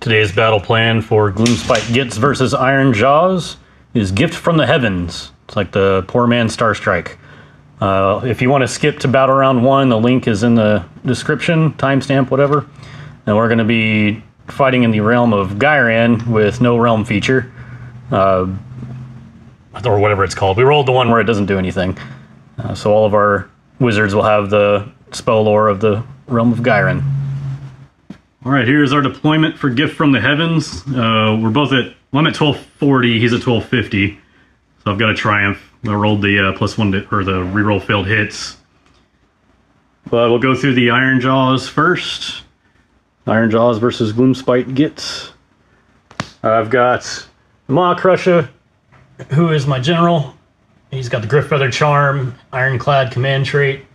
Today's battle plan for Gloomspite Gitz versus Ironjawz is Gift from the Heavens. It's like the poor man's Star Strike. If you want to skip to battle round 1, the link is in the description, timestamp, whatever. And we're going to be fighting in the realm of Gyran with no realm feature. Or whatever it's called. We rolled the one where it doesn't do anything. So all of our wizards will have the spell lore of the realm of Gyran. Alright, here's our deployment for Gift from the Heavens. We're both at, well, I'm at 1240, he's at 1250. So I've got a triumph. I rolled the +1 or the reroll failed hits. But we'll go through the Ironjawz first. Ironjawz versus Gloomspite Gitz. I've got Maw Crusher, who is my general. He's got the Griffeather Charm, Ironclad command trait.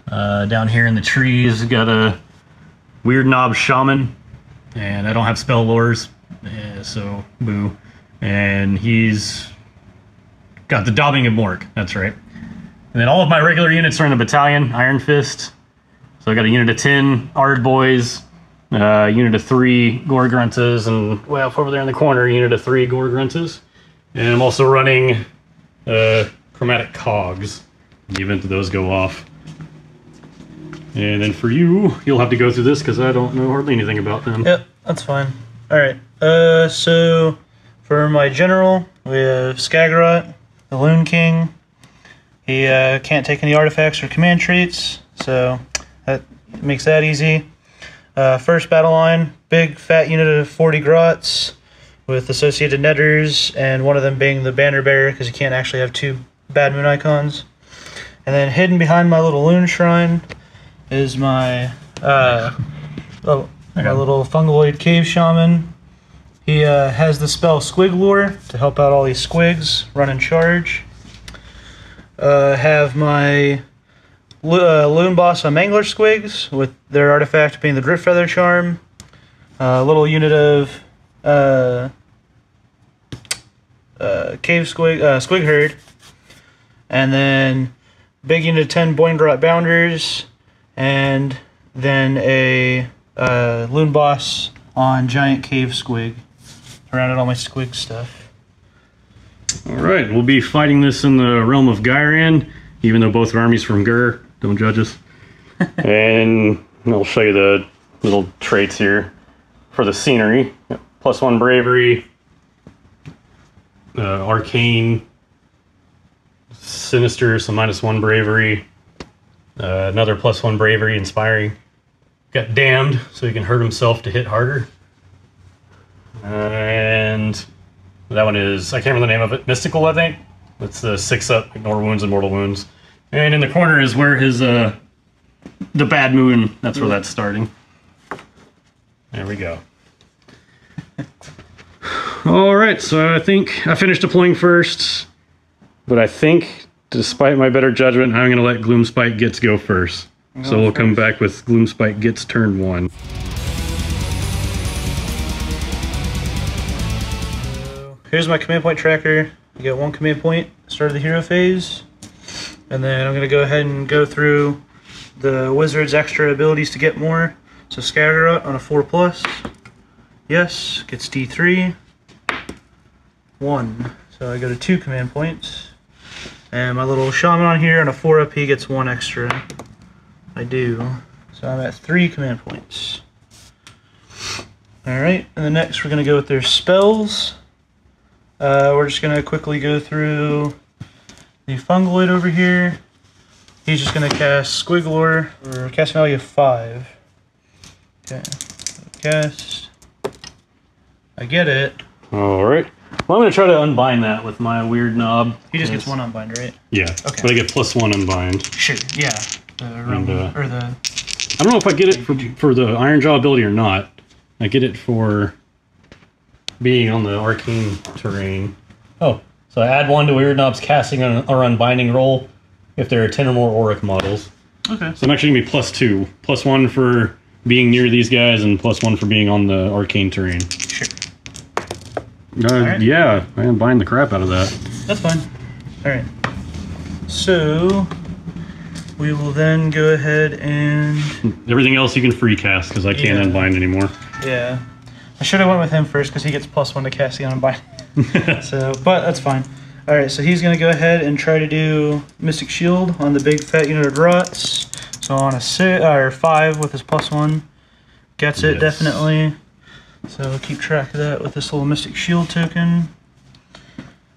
Down here in the trees, got a Weird Knob Shaman, and I don't have spell lores, so boo. And he's got the Daubing of Mork, that's right. And then all of my regular units are in a battalion, Iron Fist. So I got a unit of 10 Ard Boys, unit of 3 Gore Gruntas, and way off over there in the corner, unit of 3 Gore Gruntas. And I'm also running Chromatic Cogs, in the event that those go off. And then for you, you'll have to go through this because I don't know hardly anything about them. Yep, that's fine. Alright, so for my general, we have Skagrot, the Loon King. He can't take any artifacts or command traits, so that makes that easy. First battle line, big fat unit of 40 grots with associated netters, and one of them being the banner bearer because you can't actually have 2 bad moon icons. And then hidden behind my little loon shrine is my my little fungoid cave shaman. He has the spell Squig Lure to help out all these squigs run and charge. Have my loon boss on Mangler Squigs with their artifact being the Griffeather Charm. A little unit of cave squig herd, and then big unit of 10 Boingrot Bounders, and then a loon boss on giant cave squig. Around all my squig stuff. Alright, we'll be fighting this in the realm of Gyran, even though both armies from Gur. Don't judge us. And I'll show you the little traits here for the scenery. +1 bravery, arcane, sinister, so -1 bravery, another +1 bravery, inspiring. Got damned, so he can hurt himself to hit harder. And that one is, I can't remember the name of it, Mystical, I think. That's the 6-up, ignore wounds and mortal wounds. And in the corner is where his, the bad moon, that's where that's starting. There we go. Alright, so I think I finished deploying first, but I think, despite my better judgment, I'm going to let Gloomspite Gitz go first. So we'll come back with Gloomspite Gitz turn 1. Here's my command point tracker. You get 1 command point, start of the hero phase. And then I'm going to go ahead and go through the wizard's extra abilities to get more. So Skagrot on a 4+. Yes, gets D3. 1. So I go to 2 command points. And my little shaman on here on a 4-up, he gets 1 extra. I do. So I'm at 3 command points. Alright, and then next we're going to go with their spells. We're just going to quickly go through the Fungoid over here. He's just going to cast Squig Lure for cast value of 5. Okay, cast. I get it. Alright. Well, I'm going to try to unbind that with my weird knob. He just gets 1 unbind, right? Yeah, okay. But I get +1 unbind. Sure, yeah. I don't know if I get it for the Ironjaw ability or not. I get it for being on the arcane terrain. Oh, so I add 1 to Weird Knob's casting or unbinding roll if there are 10 or more Auric models. Okay. So I'm actually going to be +2. +1 for being near these guys and +1 for being on the arcane terrain. Sure. Right. Yeah, I unbind the crap out of that. That's fine. Alright. So we will then go ahead and... Everything else you can free cast because I can't unbind anymore. Yeah. I should have went with him first because he gets +1 to casting on Bind. So, but that's fine. All right, so he's gonna go ahead and try to do Mystic Shield on the big fat unit of rots. So on a 5 with his +1, gets it definitely. So we'll keep track of that with this little Mystic Shield token.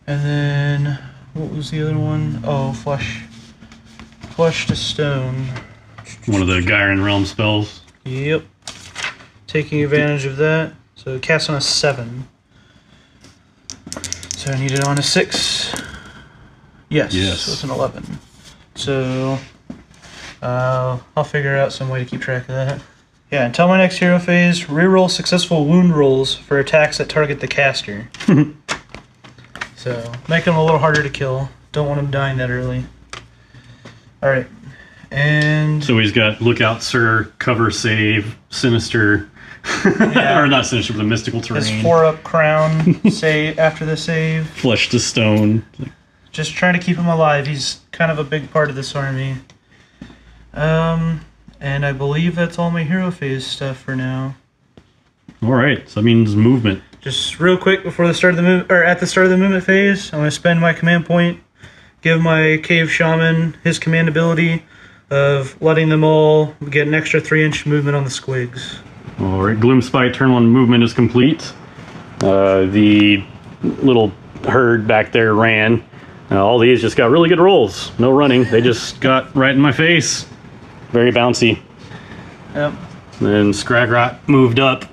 And then what was the other one? Oh, Flesh to Stone. One of the Gyron Realm spells. Yep. Taking advantage of that. So cast on a 7. So I need it on a 6. Yes. So it's an 11. So I'll figure out some way to keep track of that. Yeah, until my next hero phase, reroll successful wound rolls for attacks that target the caster. So make them a little harder to kill. Don't want him dying that early. All right. And so he's got Lookout, Sir, Cover, Save, Sinister, or not Sinister, but the Mystical Terrain. His 4-up Crown save after the save. Flesh to Stone. Just trying to keep him alive. He's kind of a big part of this army. And I believe that's all my hero phase stuff for now. All right, so that means movement. Just real quick before the start of the move, or at the start of the movement phase, I'm going to spend my command point, give my Cave Shaman his command ability of letting them all get an extra 3-inch movement on the squigs. All right, Gloomspite turn 1 movement is complete. The little herd back there ran. All these just got really good rolls. No running. They just got right in my face. Very bouncy. Yep. Then Scragrot moved up.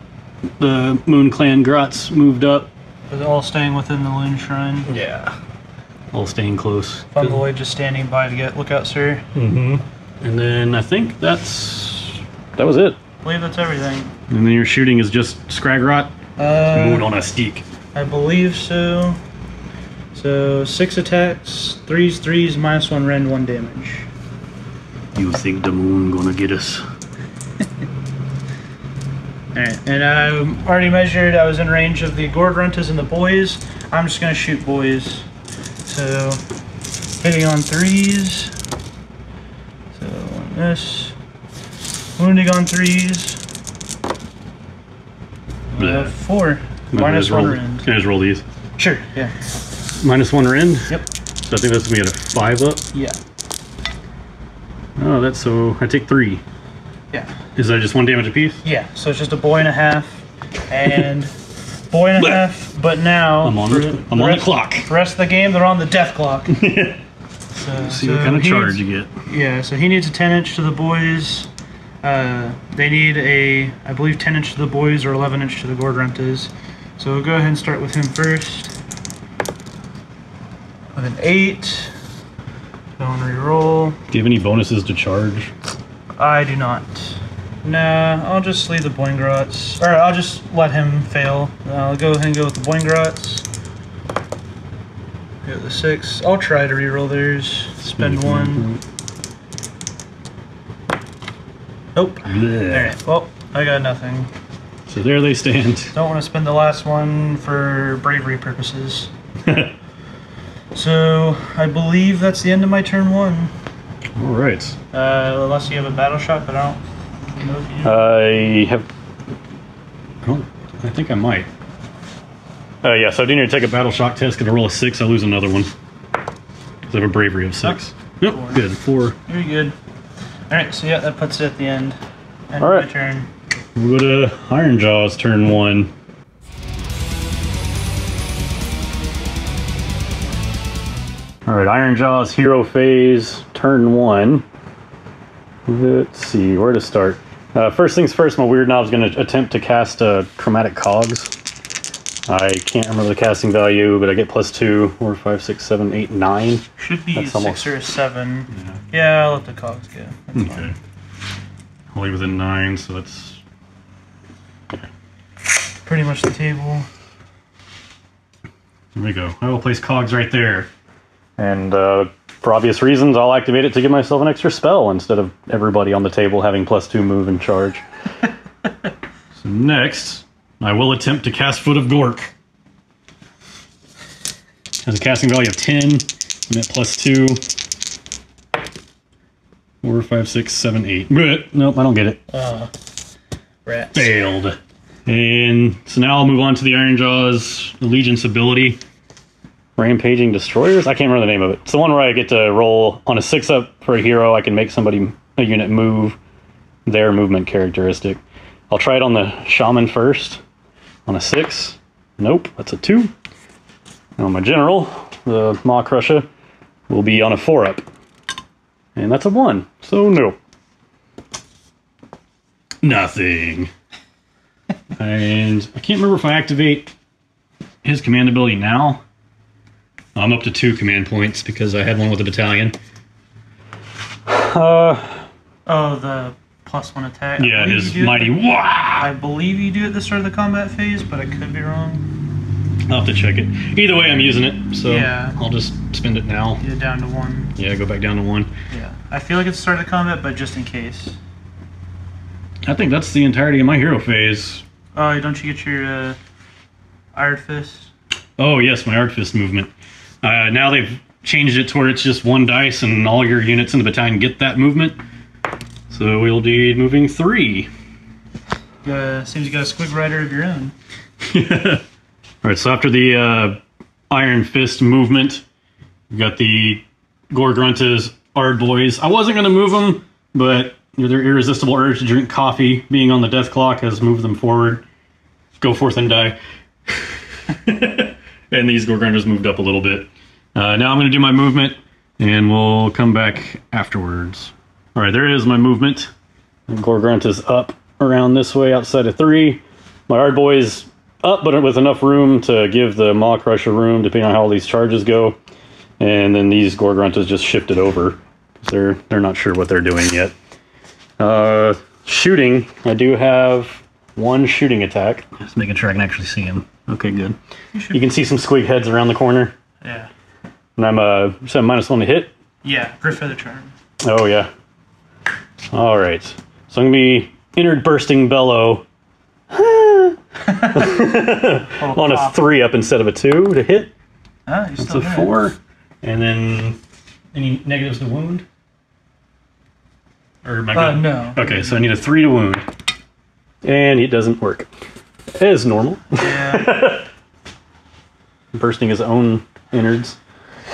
The Moon Clan Grots moved up. They're all staying within the Loon Shrine. Yeah. All staying close. Fungoid just standing by to get Lookout, Sir. Mm-hmm. And then I think that was it. I believe that's everything. And then your shooting is just Scragrot? Moved on a steak. I believe so. So 6 attacks, 3s, -1 rend, 1 damage. You think the moon gonna get us? Alright, and I already measured, I was in range of the Gourd Runtas and the boys. I'm just gonna shoot boys. So, hitting on 3s. So, on this. Wounding on 3s. 4. -1 rend. Can I just roll these? Sure, yeah. -1 rend? Yep. So I think that's gonna be at a 5-up? Yeah. Oh, that's so... I take 3. Yeah. Is that just 1 damage apiece? Yeah, so it's just a boy and a half. And boy and a half, but now... I'm on the clock. The rest of the game, they're on the death clock. See what kind of charge you get. Yeah, so he needs a 10-inch to the boys. They need a, I believe, 10-inch to the boys or 11-inch to the Gourd Runtas. So we'll go ahead and start with him first. With an 8. Go and reroll. Do you have any bonuses to charge? I do not. Nah, I'll just leave the Boingrots. Or I'll just let him fail. I'll go ahead and go with the Boingrots. Go with the 6. I'll try to reroll theirs. Spend 1. Nope. Alright, well, I got nothing. So there they stand. Don't want to spend the last one for bravery purposes. So, I believe that's the end of my turn 1. Alright. Unless you have a battle shot, but I don't know if you do. I have... Oh, I think I might. Yeah, so I do need to take a battle shock test. Because I roll a 6, I lose another one. Because I have a bravery of 6. Nope, good. 4. You're good. Alright, so yeah, that puts it at the end. End All right. of my turn. We'll go to Ironjawz turn 1. Alright, Ironjawz hero phase, turn 1. Let's see, where to start. First things first, my Weird Knob's going to attempt to cast Chromatic Cogs. I can't remember the casting value, but I get +2, 4, 5, 6, 7, 8, 9. Should be That's 6 almost... or 7. Yeah, I'll let the cogs go. That's fine. Only within 9, so that's... Okay. Pretty much the table. There we go. I will place Cogs right there. And for obvious reasons, I'll activate it to give myself an extra spell instead of everybody on the table having +2 move and charge. So next, I will attempt to cast Foot of Gork. Has a casting value of 10, and at +2. 4, 5, 6, 7, 8. Nope, I don't get it. Rats. Failed. And so now I'll move on to the Ironjawz Allegiance ability. Rampaging Destroyers? I can't remember the name of it. It's the one where I get to roll on a 6-up for a hero. I can make a unit move their movement characteristic. I'll try it on the Shaman first. On a 6. Nope, that's a 2. And on my General, the Maw Crusher, will be on a 4-up. And that's a 1. So no. Nothing. And I can't remember if I activate his command ability now. I'm up to 2 command points because I had one with a battalion. Oh, the +1 attack. Yeah, his mighty wah! I believe you do at the start of the combat phase, but I could be wrong. I'll have to check it. Either way, I'm using it, so yeah. I'll just spend it now. Yeah, down to 1. Yeah, go back down to 1. Yeah, I feel like it's the start of the combat, but just in case. I think that's the entirety of my hero phase. Oh, don't you get your Iron Fist? Oh yes, my Art Fist movement. Now they've changed it to where it's just 1 dice and all your units in the battalion get that movement. So we'll be moving 3. Seems you got a Squig Rider of your own. Alright, so after the Iron Fist movement, we've got the Gorgrunta's Ard Boys. I wasn't going to move them, but their irresistible urge to drink coffee being on the death clock has moved them forward. Go forth and die. And these Gorgruntas moved up a little bit. Now I'm going to do my movement, and we'll come back afterwards. Alright, there is my movement. And Gorgrunta's up around this way outside of 3. My Ard Boy's up, but with enough room to give the Maw Crusher room, depending on how all these charges go. And then these Gorgruntas just shifted over. They're not sure what they're doing yet. Shooting, I do have 1 shooting attack. Just making sure I can actually see him. Okay, good. You can see some squig heads around the corner. Yeah. And I'm so I'm -1 to hit. Yeah, Griff Feather Charm. Oh yeah. All right. So I'm gonna be Innard Bursting Bellow on a 3-up instead of a 2 to hit. Ah, you're That's still a 4. And then any negatives to wound? Or am I good? No. Okay, so I need a 3 to wound. And it doesn't work. As normal. Yeah. Bursting his own innards.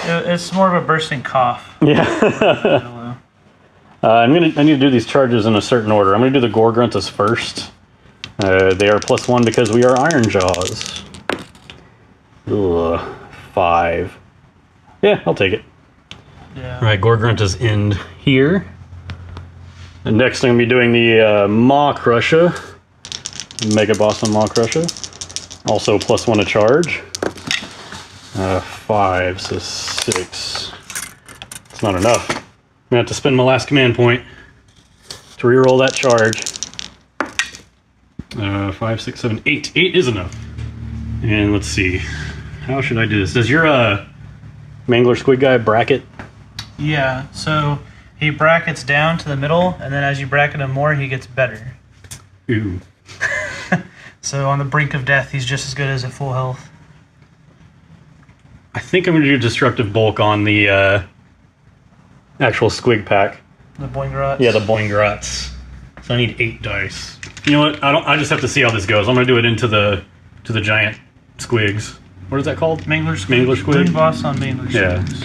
It's more of a bursting cough. Yeah. Hello. I need to do these charges in a certain order. I'm gonna do the Gorgruntas first. They are +1 because we are Ironjawz. Ugh, 5. Yeah, I'll take it. Yeah. Right, Gorgruntas end here. And next I'm gonna be doing the Maw Crusher. Mega Boss on Maw Crusher. Also +1 to charge. 5, so 6. It's not enough. I'm gonna have to spend my last command point to reroll that charge. 5, 6, 7, 8. 8 is enough. And let's see. How should I do this? Does your Mangler Squid guy bracket? Yeah, so he brackets down to the middle, and then as you bracket him more, he gets better. Ooh. So on the brink of death, he's just as good as at full health. I think I'm going to do Destructive Bulk on the actual Squig pack. The Boingrots? Yeah, the Boingrots. So I need 8 dice. You know what? I just have to see how this goes. I'm going to do it into the giant Squigs. What is that called? Mangler Squig. Mangler Squig? Boon Boss on Mangler Squigs.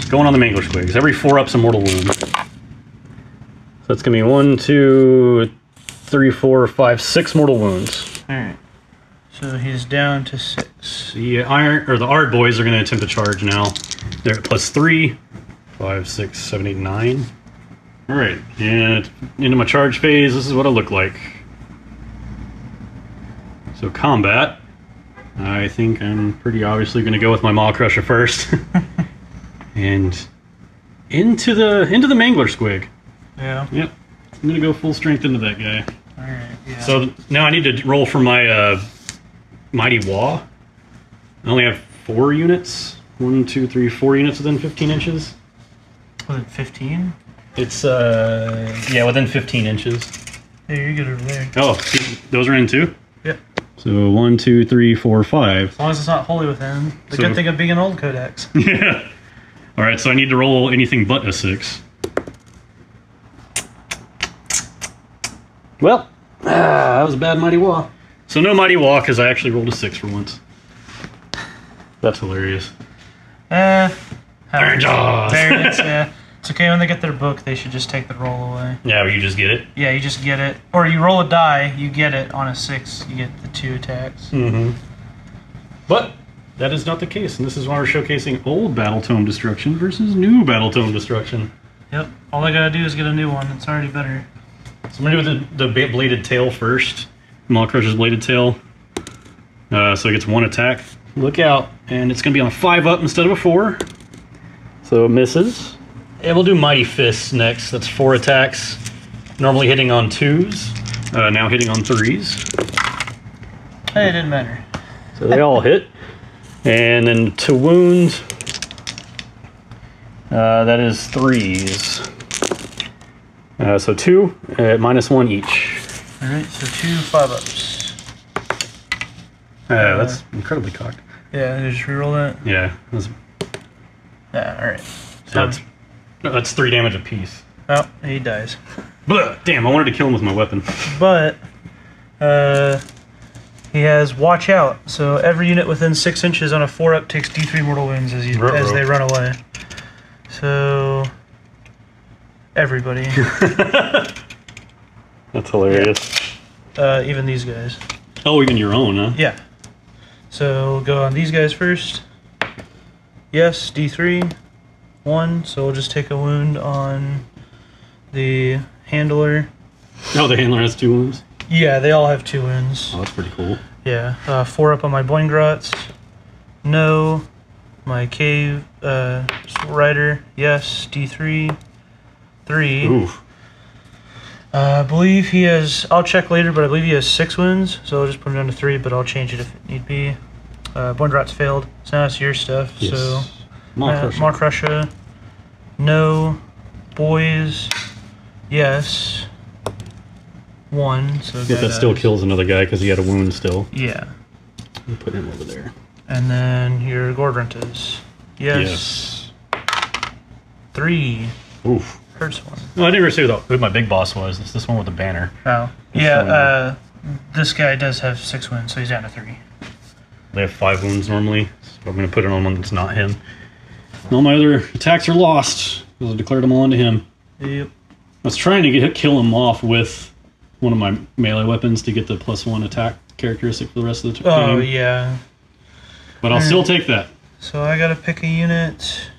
Yeah, going on the Mangler Squigs. Every 4-up's a mortal wound. So that's going to be 1, 2, 3, 4, 5, 6 mortal wounds. Alright. So he's down to 6. The Ard Boys are going to attempt to charge now. They're at +3. 5, 6, 7, 8, 9. Alright, and into my charge phase, this is what I look like. So combat. I think I'm pretty obviously going to go with my Maw Crusher first. And into the Mangler Squig. Yeah. Yep. I'm going to go full strength into that guy. Alright, yeah. So now I need to roll for my Mighty Wah. I only have 4 units. 1, 2, 3, 4 units within 15 inches. Within 15? It's, yeah, within 15 inches. Hey, you're good over there. Oh, see, those are in too? Yep. So 1, 2, 3, 4, 5. As long as it's not wholly within. The good thing of being an old codex. Yeah. Alright, so I need to roll anything but a 6. Well, that was a bad Mighty Wah. So no Mighty Walk, because I actually rolled a 6 for once. That's hilarious. Ironjawz. Yeah. It's okay when they get their book, they should just take the roll away. Yeah, but you just get it? Yeah, you just get it. Or you roll a die, you get it. On a 6, you get the 2 attacks. Mm-hmm. But that is not the case, and this is why we're showcasing old Battle Tome Destruction versus new Battle Tome Destruction. Yep. All I gotta do is get a new one. It's already better. So I'm going to do the bladed tail first. Maw Crusher's bladed tail. So it gets 1 attack. Look out. And it's going to be on a 5-up instead of a 4. So it misses. And we'll do Mighty Fists next. That's 4 attacks. Normally hitting on 2s. Now hitting on 3s. Hey, it didn't matter. So they all hit. And then to wound, that is 3s. So 2 at -1 each. Alright, so 2 5-ups. That's incredibly cocked. Yeah, did you just reroll that? Yeah. Yeah, alright. So that's 3 damage apiece. Oh, he dies. Blah! Damn, I wanted to kill him with my weapon. But, he has Watch Out, so every unit within 6 inches on a 4-up takes D3 mortal wounds as they run away. So, everybody. That's hilarious. Yeah. Even these guys. Oh, even your own, huh? Yeah. So, we'll go on these guys first. Yes, D3. 1, so we'll just take a wound on the handler. Oh, the handler has 2 wounds? Yeah, they all have 2 wounds. Oh, that's pretty cool. Yeah, 4 up on my Boingrots. No. My cave rider. Yes. D3. 3. Oof. I believe he has. I'll check later, but I believe he has 6 wounds. So I'll just put him down to 3, but I'll change it if it need be. Boingrots failed. So now it's your stuff. Yes. So Maw Crusher. No. Boys. Yes. 1. So yeah, that still kills another guy because he had a wound still. Yeah. We'll put him over there. And then your Gordrentas. Yes. 3. Oof. Hurts 1. No, I didn't even see who my big boss was. It's this one with the banner. Oh. Yeah, this guy does have 6 wounds, so he's down to 3. They have 5 wounds normally, so I'm going to put it on one that's not him. All my other attacks are lost because I declared them all onto him. Yep. I was trying to kill him off with one of my melee weapons to get the +1 attack characteristic for the rest of the game. Oh, yeah. But I'll still take that. So I gotta pick a unit.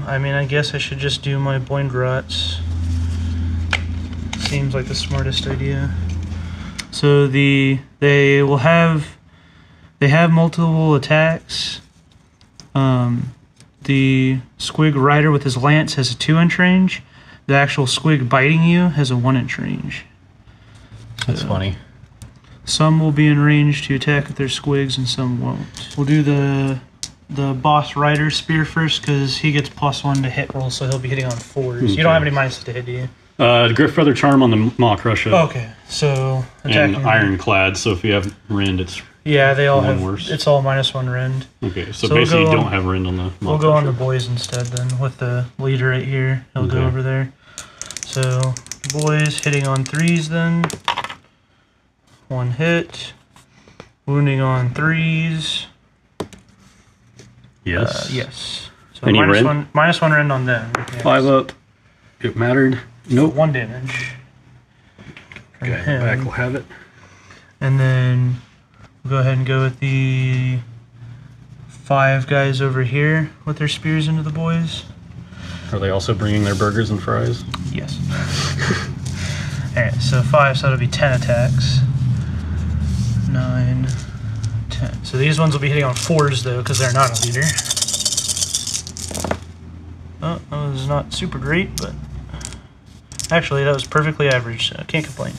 I mean, I guess I should just do my Boingrots. Seems like the smartest idea. So they have multiple attacks. The Squig Rider with his lance has a 2-inch range. The actual Squig biting you has a 1-inch range. So That's funny. some will be in range to attack with their Squigs and some won't. We'll do the boss rider spear first because he gets +1 to hit rolls, so he'll be hitting on 4s. Okay. You don't have any minuses to hit, do you? Griff Feather Charm on the Maw Crusher. Oh, okay, so and Ironclad, so if you have Rend, it's yeah, they all have worse. It's all -1 Rend. Okay, so basically you don't have Rend on the Maw We'll go on the boys instead then, with the leader right here. He'll go over there. So, boys hitting on 3s then. 1 hit. Wounding on 3s. Yes. Yes. So Any Rend? -1 Rend on them. Yes. 5 up. It mattered. Nope. 1 damage. From Okay, him. back will have it. And then we'll go ahead and go with the 5 guys over here with their spears into the boys. Are they also bringing their burgers and fries? Yes. Alright, so 5, so that'll be 10 attacks. 9, 10. So these ones will be hitting on 4s though, because they're not a leader. Oh, that was not super great, but actually that was perfectly average, so I can't complain.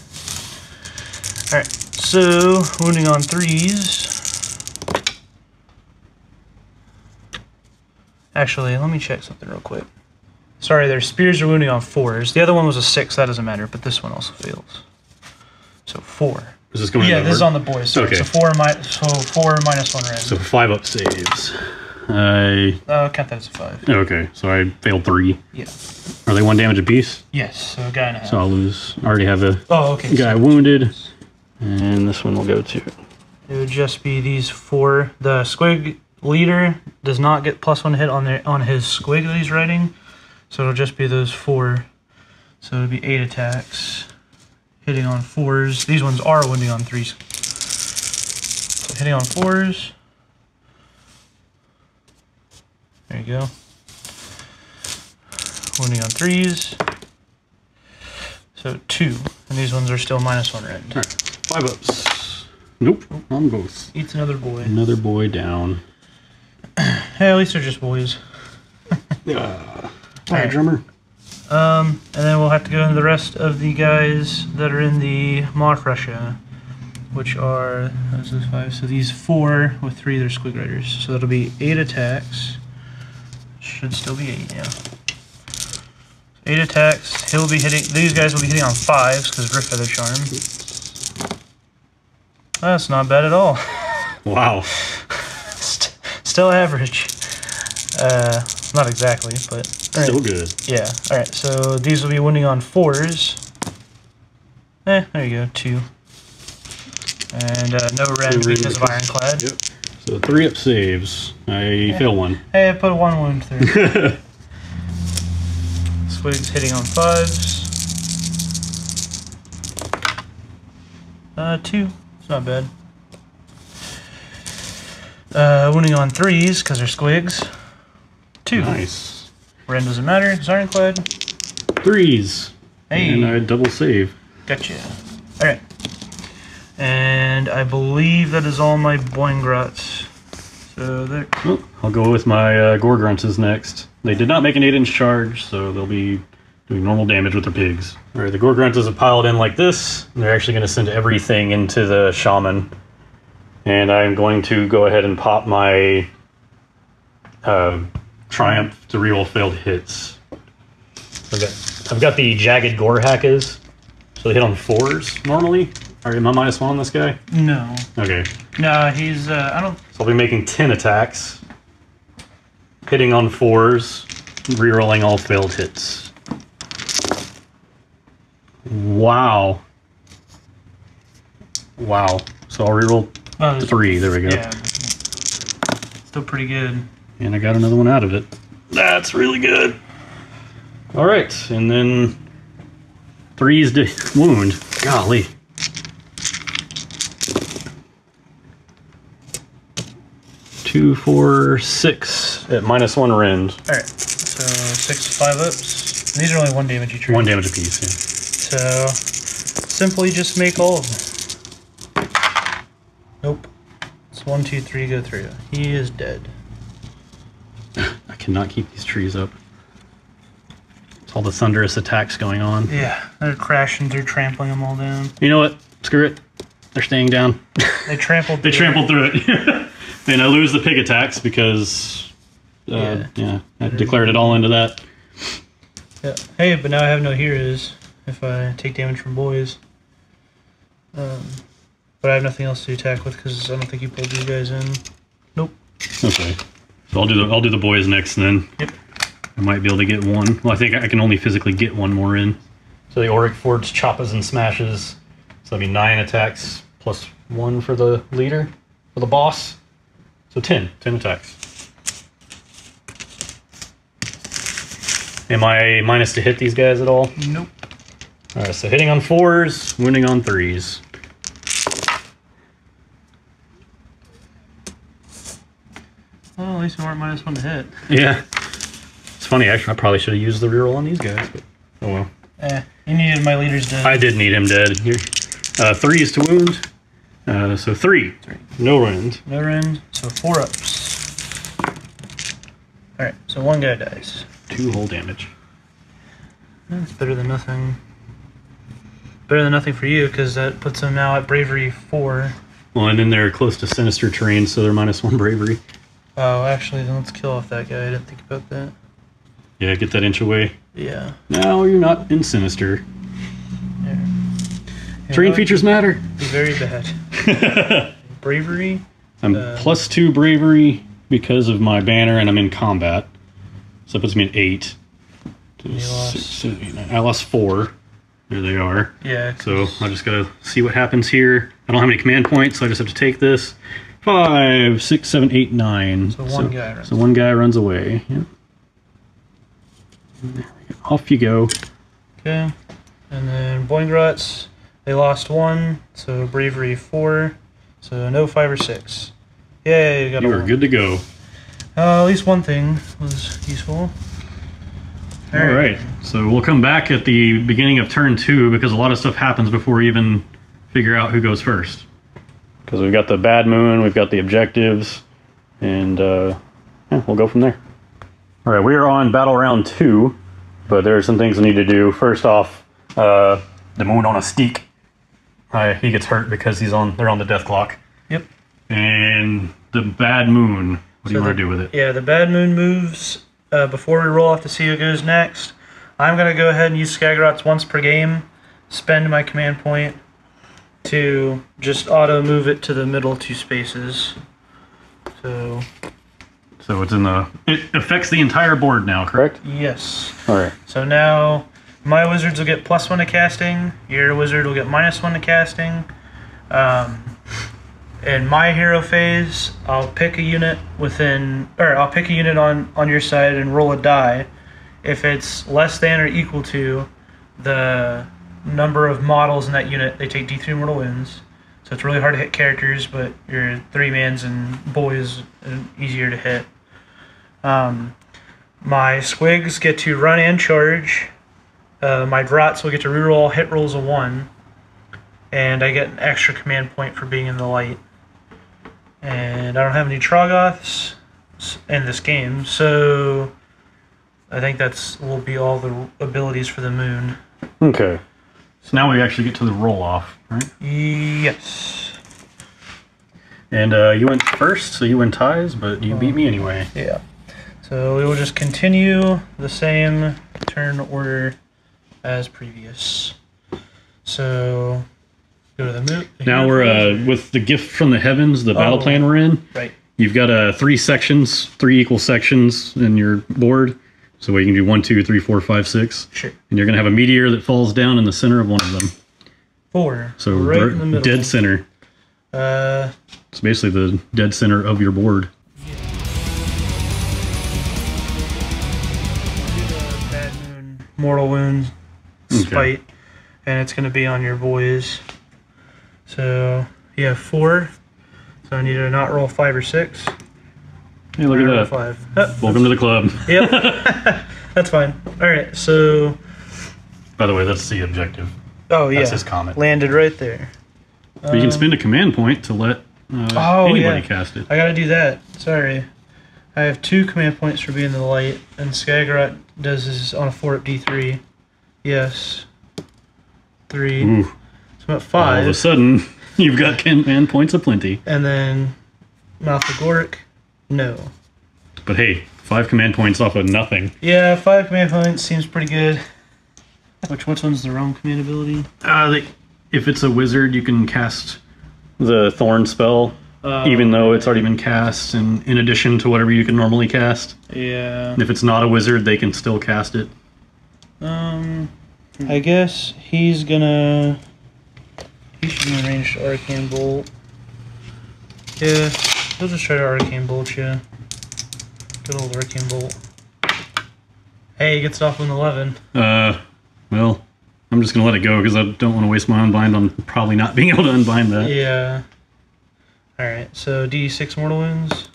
Alright, so wounding on 3s. Actually, let me check something real quick. Sorry, their spears are wounding on 4s. The other one was a 6, that doesn't matter, but this one also fails. So 4. Is this going? Yeah, this is on the boys. Sorry. Okay. So 4 -1 Rend. So 5 up saves. Count that as a 5. Okay, so I failed 3. Yeah. Are they 1 damage apiece? Yes, so a guy and a half. So I'll lose. I already have a Oh, okay. guy wounded. And this one will go to... It would just be these 4. The squig leader does not get +1 hit on his squig that he's riding, so it'll just be those 4. So it'll be 8 attacks, hitting on 4s. These ones are wounding on 3s. So hitting on 4s. There you go. Wounding on 3s. So 2, and these ones are still -1 rend. All right, 5 ups. Nope, on both. Eats another boy. Another boy down. Hey, at least they're just boys. Alright, drummer. And then we'll have to go into the rest of the guys that are in the Mock Russia, which are those 5. So these 4 with 3 they're squig riders. So that'll be 8 attacks. Should still be 8, yeah. 8 attacks. He'll be hitting. These guys will be hitting on 5s because of Rift Feather Charm. That's not bad at all. Wow. Still average. Not exactly, but Still good. Yeah. All right. So these will be wounding on 4s. There you go. 2. And no rend because of Ironclad. Yep. So 3 up saves. I fail 1. Hey, I put 1 wound through. Swig's hitting on 5s. 2. It's not bad. Wounding on 3s because they're squigs. 2. Nice. Rend doesn't matter. It's Ironclad. 3s. Hey. And I double save. Gotcha. Alright. And I believe that is all my Boingrots. So there. Well, I'll go with my Gorgrunts next. They did not make an 8-inch charge, so they'll be doing normal damage with their pigs. Alright, the Gorgrunts are piled in like this. And they're actually going to send everything into the Shaman. And I'm going to go ahead and pop my Triumph to reroll failed hits. I've got the Jagged Gore Hackers, so they hit on 4s normally. Am I -1 on this guy? No. Okay. No, he's I don't. So I'll be making 10 attacks, hitting on 4s, rerolling all failed hits. Wow. Wow. So I'll reroll 3. There we go. Yeah. Still pretty good. And I got another one out of it. That's really good. All right, and then 3s to wound. Golly. 2, 4, 6 at -1 rend. All right, so 6 5 ups. And these are only 1 damage each. 1 damage apiece. Yeah. So simply just make all of them. Nope. It's 1, 2, 3, go through. He is dead. I cannot keep these trees up. It's all the thunderous attacks going on. Yeah, they're crashing through, trampling them all down. You know what? Screw it. They're staying down. They trampled. They trampled through it. And I lose the pig attacks because, I declared it all into that. Yeah. Hey, but now I have no heroes if I take damage from boys. But I have nothing else to attack with because I don't think you pulled these guys in. Nope. Okay. So I'll do the boys next then. Yep. I might be able to get 1. Well, I think I can only physically get 1 more in. So the Auric Forge choppas and smashes. So that'll be 9 attacks plus 1 for the leader, for the boss. So 10 attacks. Am I minus to hit these guys at all? Nope. Alright, so hitting on 4s, wounding on 3s. Well, at least we weren't -1 to hit. Yeah. It's funny, actually, I probably should have used the reroll on these guys, but oh well. You needed my leader's dead. I did need him dead. Here. 3s to wound. So 3. No rend. No rend. So 4 ups. Alright, so 1 guy dies. 2 whole damage. That's better than nothing. Better than nothing for you, because that puts them now at Bravery 4. Well, and then they're close to Sinister terrain, so they're -1 bravery. Oh, actually, then let's kill off that guy. I didn't think about that. Yeah, get that inch away. Yeah. No, you're not in Sinister. Yeah. Terrain features matter. Be very bad. Bravery. I'm +2 bravery because of my banner, and I'm in combat. So that puts me at 8. I lost 4. There they are. Yeah. So I just gotta see what happens here. I don't have any command points, so I just have to take this. 5, 6, 7, 8, 9. So one guy runs. So one guy runs away. Yep. Off you go. Okay. And then Boingrots, they lost 1, so Bravery 4. So no 5 or 6. Yay, got You are good to go. at least one thing was useful. All right. So we'll come back at the beginning of turn 2 because a lot of stuff happens before we even figure out who goes first. Because we've got the bad moon, we've got the objectives, and yeah, we'll go from there. All right, we are on battle round 2, but there are some things we need to do. First off, the moon on a steak. He gets hurt because they're on the death clock. Yep. And the bad moon. What do you want to do with it? Yeah, the bad moon moves before we roll off to see who goes next. I'm going to go ahead and use Skagrots once per game, spend my command point to just auto move it to the middle 2 spaces. So it's in the... It affects the entire board now, correct? yes. All right. So now my wizards will get +1 to casting, your wizard will get -1 to casting. In my hero phase, I'll pick a unit I'll pick a unit on your side and roll a die. If it's less than or equal to the number of models in that unit, they take D3 mortal wounds. So it's really hard to hit characters, but your 3-mans and boys are easier to hit. My squigs get to run and charge. My drots will get to reroll all hit rolls of 1. And I get an extra command point for being in the light. And I don't have any Troggoths in this game, so I think will be all the abilities for the moon. Okay. So now we actually get to the roll-off, right? Yes. And you went first, so you win ties, but you beat me anyway. Yeah. So we will just continue the same turn order as previous. So go to the moon. Now we're with the gift from the heavens, the battle plan we're in. Right. You've got 3 equal sections in your board. So you can do 1, 2, 3, 4, 5, 6. Sure. And you're going to have a meteor that falls down in the center of one of them. 4. So right in the middle. Dead center. It's basically the dead center of your board. Do the bad moon, mortal wound, spite, and it's going to be on your boys. So you have 4. So I need to not roll 5 or 6. Hey, look at that. 5. Welcome to the club. Yep. That's fine. Alright, so... By the way, that's the objective. Oh, yeah. That's his comment. Landed right there. But you can spend a command point to let anybody cast it. I gotta do that. Sorry. I have 2 command points for being in the light, and Skagrot does this on a 4 up D3. Yes. 3. Ooh. So I'm at 5. All of a sudden, you've got command points aplenty. And then Mouth of Gork. No. But hey, 5 command points off of nothing. Yeah, 5 command points seems pretty good. Which one's the wrong command ability? If it's a wizard, you can cast the Thorn spell, even though it's already been cast, and in addition to whatever you can normally cast. Yeah. And if it's not a wizard, they can still cast it. I guess he should be ranged to Arcane Bolt. Yeah, he'll just try to Arcane Bolt you. Good old Arcane Bolt. Hey, he gets it off with an 11. Well, I'm just going to let it go because I don't want to waste my unbind on probably not being able to unbind that. Yeah. Alright, so D6 mortal wounds.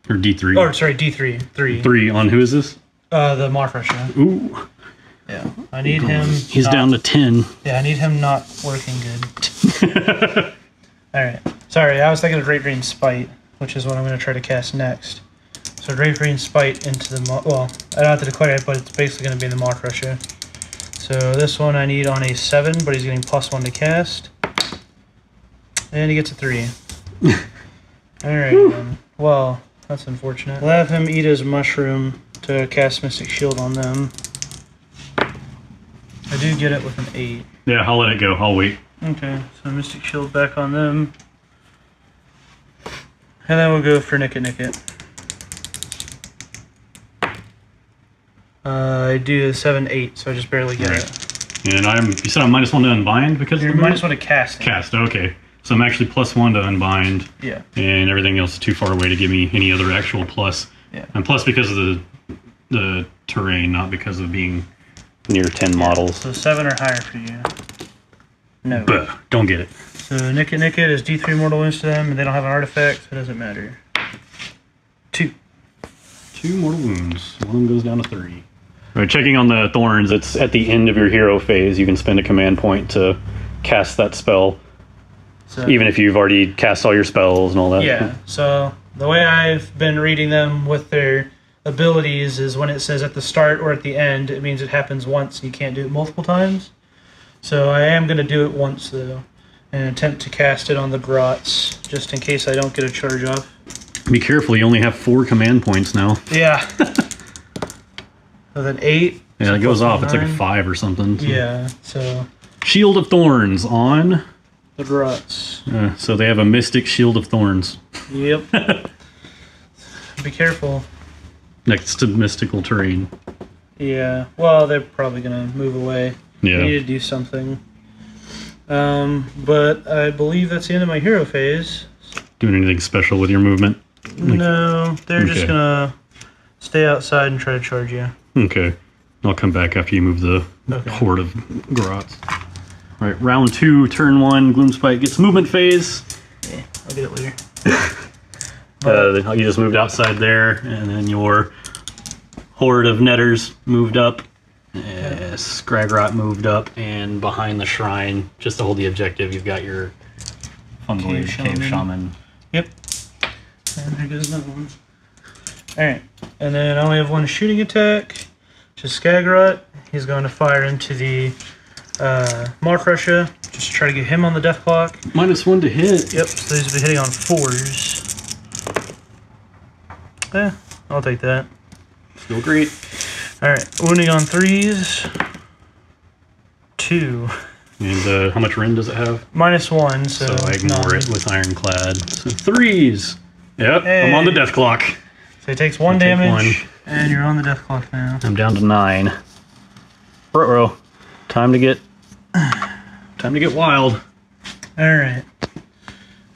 Or D3. Oh, sorry, D3. 3. 3 on who is this? The Marfresher. Ooh. Yeah. I need him. He's down to 10. Yeah, I need him not working good. Alright. Sorry, I was thinking of Great Green Spite, which is what I'm going to try to cast next. So Great Green Spite into the... Well, I don't have to declare it, but it's basically going to be in the Marfresher. So this one I need on a 7, but he's getting +1 to cast. And he gets a 3. Alright then. Well, that's unfortunate. We'll have him eat his mushroom to cast Mystic Shield on them. I do get it with an 8. Yeah, I'll let it go. I'll wait. Okay, so Mystic Shield back on them. And then we'll go for Nick It. I do 7, 8, so I just barely get it. And you said I'm -1 to unbind because You're of the move? -1 to cast. Cast, okay. So I'm actually +1 to unbind. Yeah. And everything else is too far away to give me any other actual plus. Yeah. And plus because of the terrain, not because of being near 10 models. So 7 or higher for you. No. But don't get it. So Nick It is D3 mortal wounds to them, and they don't have an artifact, so it doesn't matter. 2. 2 mortal wounds. One of them goes down to 3. All right, checking on the thorns, it's at the end of your hero phase. You can spend a command point to cast that spell, So, even if you've already cast all your spells and all that. yeah, so the way I've been reading them with their abilities is when it says at the start or at the end, it means it happens once and you can't do it multiple times. So I am going to do it once, though, and attempt to cast it on the grots, just in case I don't get a charge off. Be careful, you only have 4 command points now. Yeah. So then 8. Yeah, it goes off. It's like a 5 or something. So. Yeah, so Shield of Thorns on. the grots. So they have a Mystic Shield of Thorns. Yep. Be careful. Next to mystical terrain. Yeah, well, they're probably going to move away. Yeah. I need to do something. But I believe that's the end of my hero phase. Doing anything special with your movement? No, they're just Okay. gonna stay outside and try to charge you. Okay. I'll come back after you move the Okay. horde of grots. All right, round 2, turn 1, Gloomspite gets movement phase. Yeah, I'll get it later. You just moved outside there, and then your horde of netters moved up. Scragrot moved up, and behind the shrine, just to hold the objective, you've got your Fungoid Cave Shaman. Yep. And there goes another one. Alright, and then I only have 1 shooting attack, which is Skagrot. He's going to fire into the Maw Crusher, just to try to get him on the death clock. -1 to hit. Yep, so these will be hitting on 4s. Yeah, I'll take that. Still great. Alright, wounding on 3s. 2. And how much rend does it have? -1, so I ignore 9. it with Ironclad. So 3s. Yep, Hey. I'm on the death clock. So he takes 1 take damage, 1. and you're on the death clock now. I'm down to 9. Ruh-roh. Time to get wild. Alright.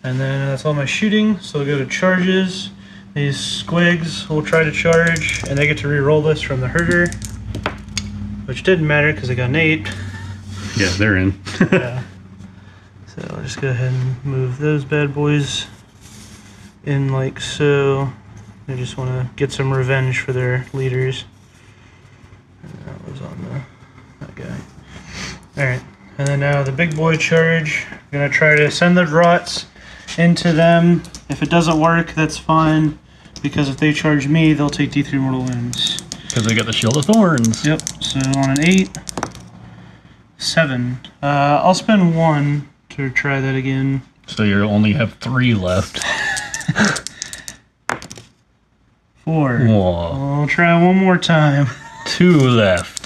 And then that's all my shooting, so we'll go to charges. These squigs will try to charge, and they get to re-roll this from the herder. Which didn't matter because I got an 8. Yeah, they're in. Yeah. So I'll just go ahead and move those bad boys in like so. They just want to get some revenge for their leaders. And that was on that guy. Alright, and then now the big boy charge. I'm going to try to send the rots into them. If it doesn't work, that's fine. Because if they charge me, they'll take D3 mortal wounds. Because they got the Shield of Thorns. Yep, so on an 8, 7. I'll spend 1 to try that again. So you only have 3 left. 4. Whoa. I'll try one more time. 2 left.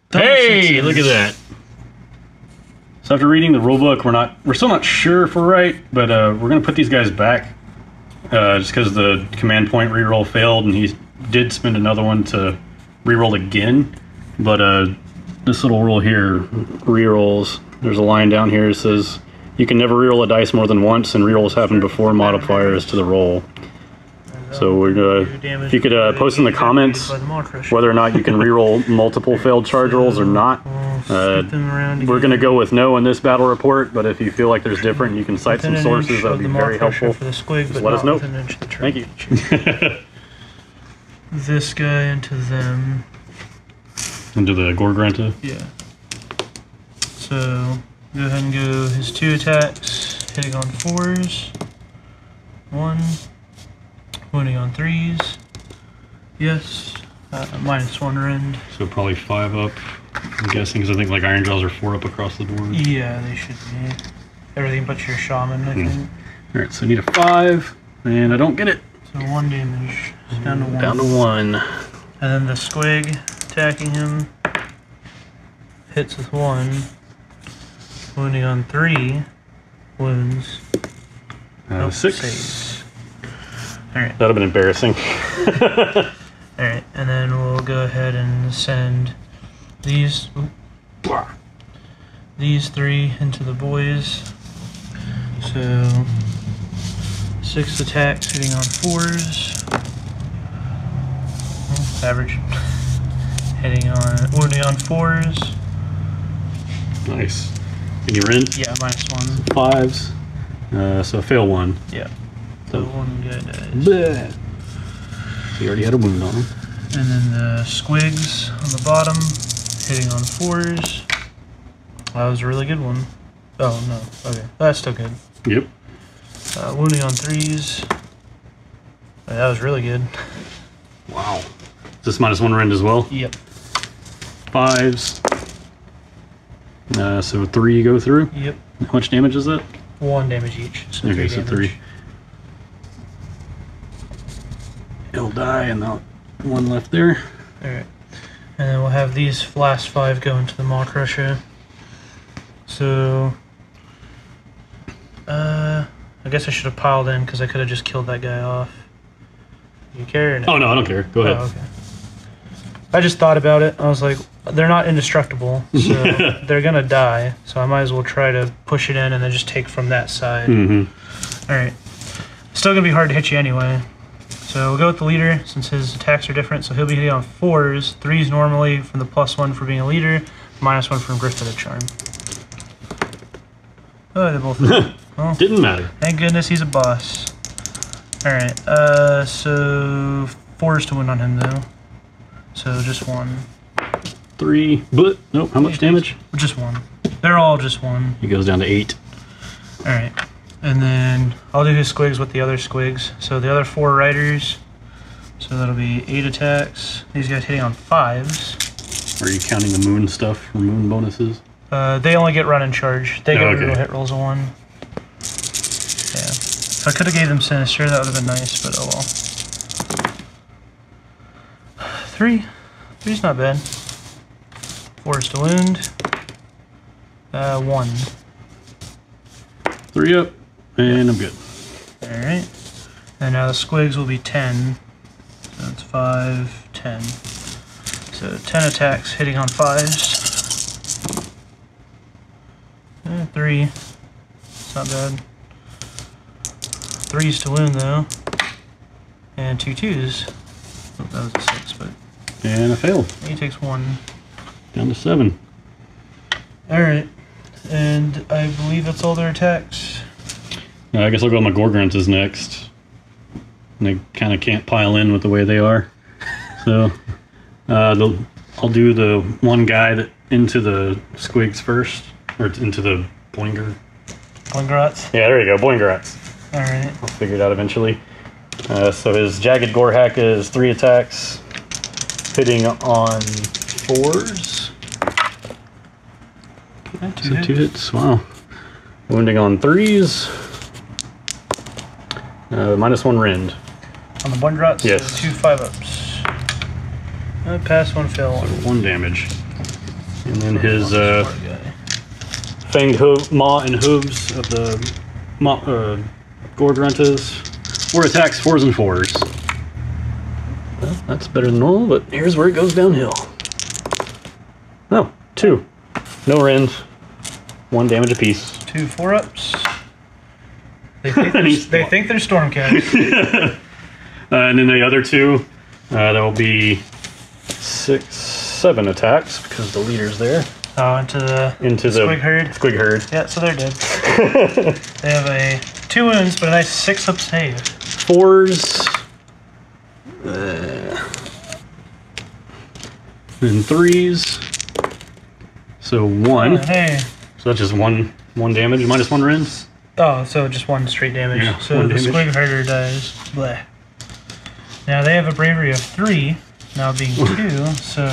Double Hey, sixes. look at that. So after reading the rulebook, we're still not sure if we're right, but we're gonna put these guys back. Just because the command point reroll failed, and he did spend another one to reroll again. But this little rule here, rerolls, there's a line down here that says, you can never reroll a dice more than once, and rerolls happen before modifiers to the roll. So we're gonna, if you could post in the comments whether or not you can reroll multiple failed charge rolls or not. We're gonna go with no in this battle report, but if you feel like there's different, you can cite some sources. That would be very helpful. Just let us know. Thank you. This guy into them. Into the Gorgranta. Yeah. So go ahead and go his 2 attacks, hitting on 4s. 1. Wounding on 3s. Yes. -1 rend. So probably 5 up. I'm guessing because I think like Ironjawz are 4 up across the board. Yeah, they should be. Everything but your shaman, I think. All right, so I need a 5, and I don't get it. So 1 damage. It's down to 1. Down to 1. And then the squig attacking him. Hits with 1. Wounding on 3. Wounds. 6. Saves. Alright. That'd have been embarrassing. Alright, and then we'll go ahead and send these three into the boys. So 6 attacks hitting on 4s. Average. Wounding on 4s. Nice. Can you rend? Yeah, -1. 5s. So fail 1. Yeah. So 1 guy dies. Bleh. He already had a wound on him. And then the squigs on the bottom, hitting on 4s. That was a really good one. Oh, no. Okay. That's still good. Yep. Wounding on 3s. That was really good. Wow. Is this -1 rend as well? Yep. 5s. So 3 go through? Yep. How much damage is that? 1 damage each. So Okay, 3 so damage. 3. He'll die, and now 1 left there. Alright. And then we'll have these last 5 go into the Maw Crusher. So, I guess I should have piled in because I could have just killed that guy off. You care or no? Oh, no, I don't care. Go ahead. Oh, okay. I just thought about it. I was like, they're not indestructible, so they're gonna die. So I might as well try to push it in and then just take from that side. Mm-hmm. Alright. Still gonna be hard to hit you anyway. So we'll go with the leader since his attacks are different. So he'll be hitting on 4s. 3s normally from the +1 for being a leader. -1 from Grift of the Charm. Oh, they both. Well, Didn't matter. thank goodness he's a boss. Alright, so 4s to win on him though. So just 1. 3, but nope. How much damage? Just 1. They're all just 1. He goes down to 8. Alright. And then I'll do his squigs with the other squigs. So the other 4 riders. So that'll be 8 attacks. These guys hitting on 5s. Are you counting the moon stuff for moon bonuses? They only get run and charge. They get okay. brutal hit rolls of 1. Yeah. If I could have gave them Sinister, that would have been nice, but oh well. 3. 3's not bad. 4s to wound. 1. 3 up, and I'm good. Alright. And now the squigs will be 10. So that's 5, 10. So 10 attacks hitting on 5s. 3. It's not bad. 3s to wound though. And 2 2s. Oh, that was a 6, but And I failed. he takes 1. Down to 7. Alright. And I believe that's all their attacks. I guess I'll go with my Gorgrunts next. And they kind of can't pile in with the way they are. So I'll do the one guy that into the squigs first. Or into the Boinger. Blingrats. Yeah, there you go, Boingrats. Alright. I'll figure it out eventually. So his Jagged Gorehack is 3 attacks, hitting on 4s. Two So hits. 2 hits, wow. Wounding on 3s. -1 rend. On the Blingrats? Yes. 2 5-ups. Pass 1, fail 1. 1 damage. And then his Smart guy. fanged maw and hooves of the Gorgruntas. 4 attacks, 4s and 4s. Well, that's better than normal, but here's where it goes downhill. Oh, 2. No rend. 1 damage apiece. 2 4-ups. They think they're Stormcast. And then the other 2, that will be 6, 7 attacks because the leader's there. Oh, into the Squig Herd. Squig Herd. Yeah, so they're dead. They have a 2 wounds, but a nice 6-up save. 4s. And 3s. So 1. Oh, hey. So that's just one damage, -1 rend. Oh, so just 1 straight damage. Yeah, so 1 the damage. Squig Herder dies. Bleh. Now they have a bravery of 3, now being 2, so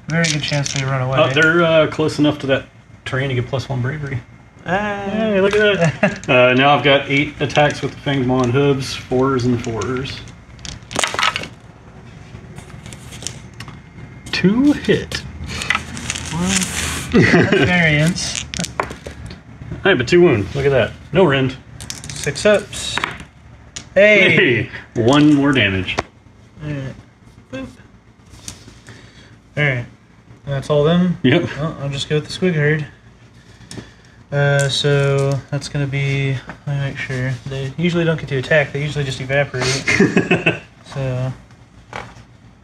very good chance they run away. Oh, they're close enough to that terrain to get +1 bravery. Hey, look at that. Now I've got 8 attacks with the Fanged Maw and Hooves, 4s and 4s. 2 hit. That's variance. Alright, but 2 wound. Look at that. No rend. 6 ups. Hey! Hey! 1 more damage. Alright. Boop. Alright. That's all them? Yep. Well, I'll just go with the squig herd. So that's going to be, let me make sure, they usually don't get to attack, they usually just evaporate. So,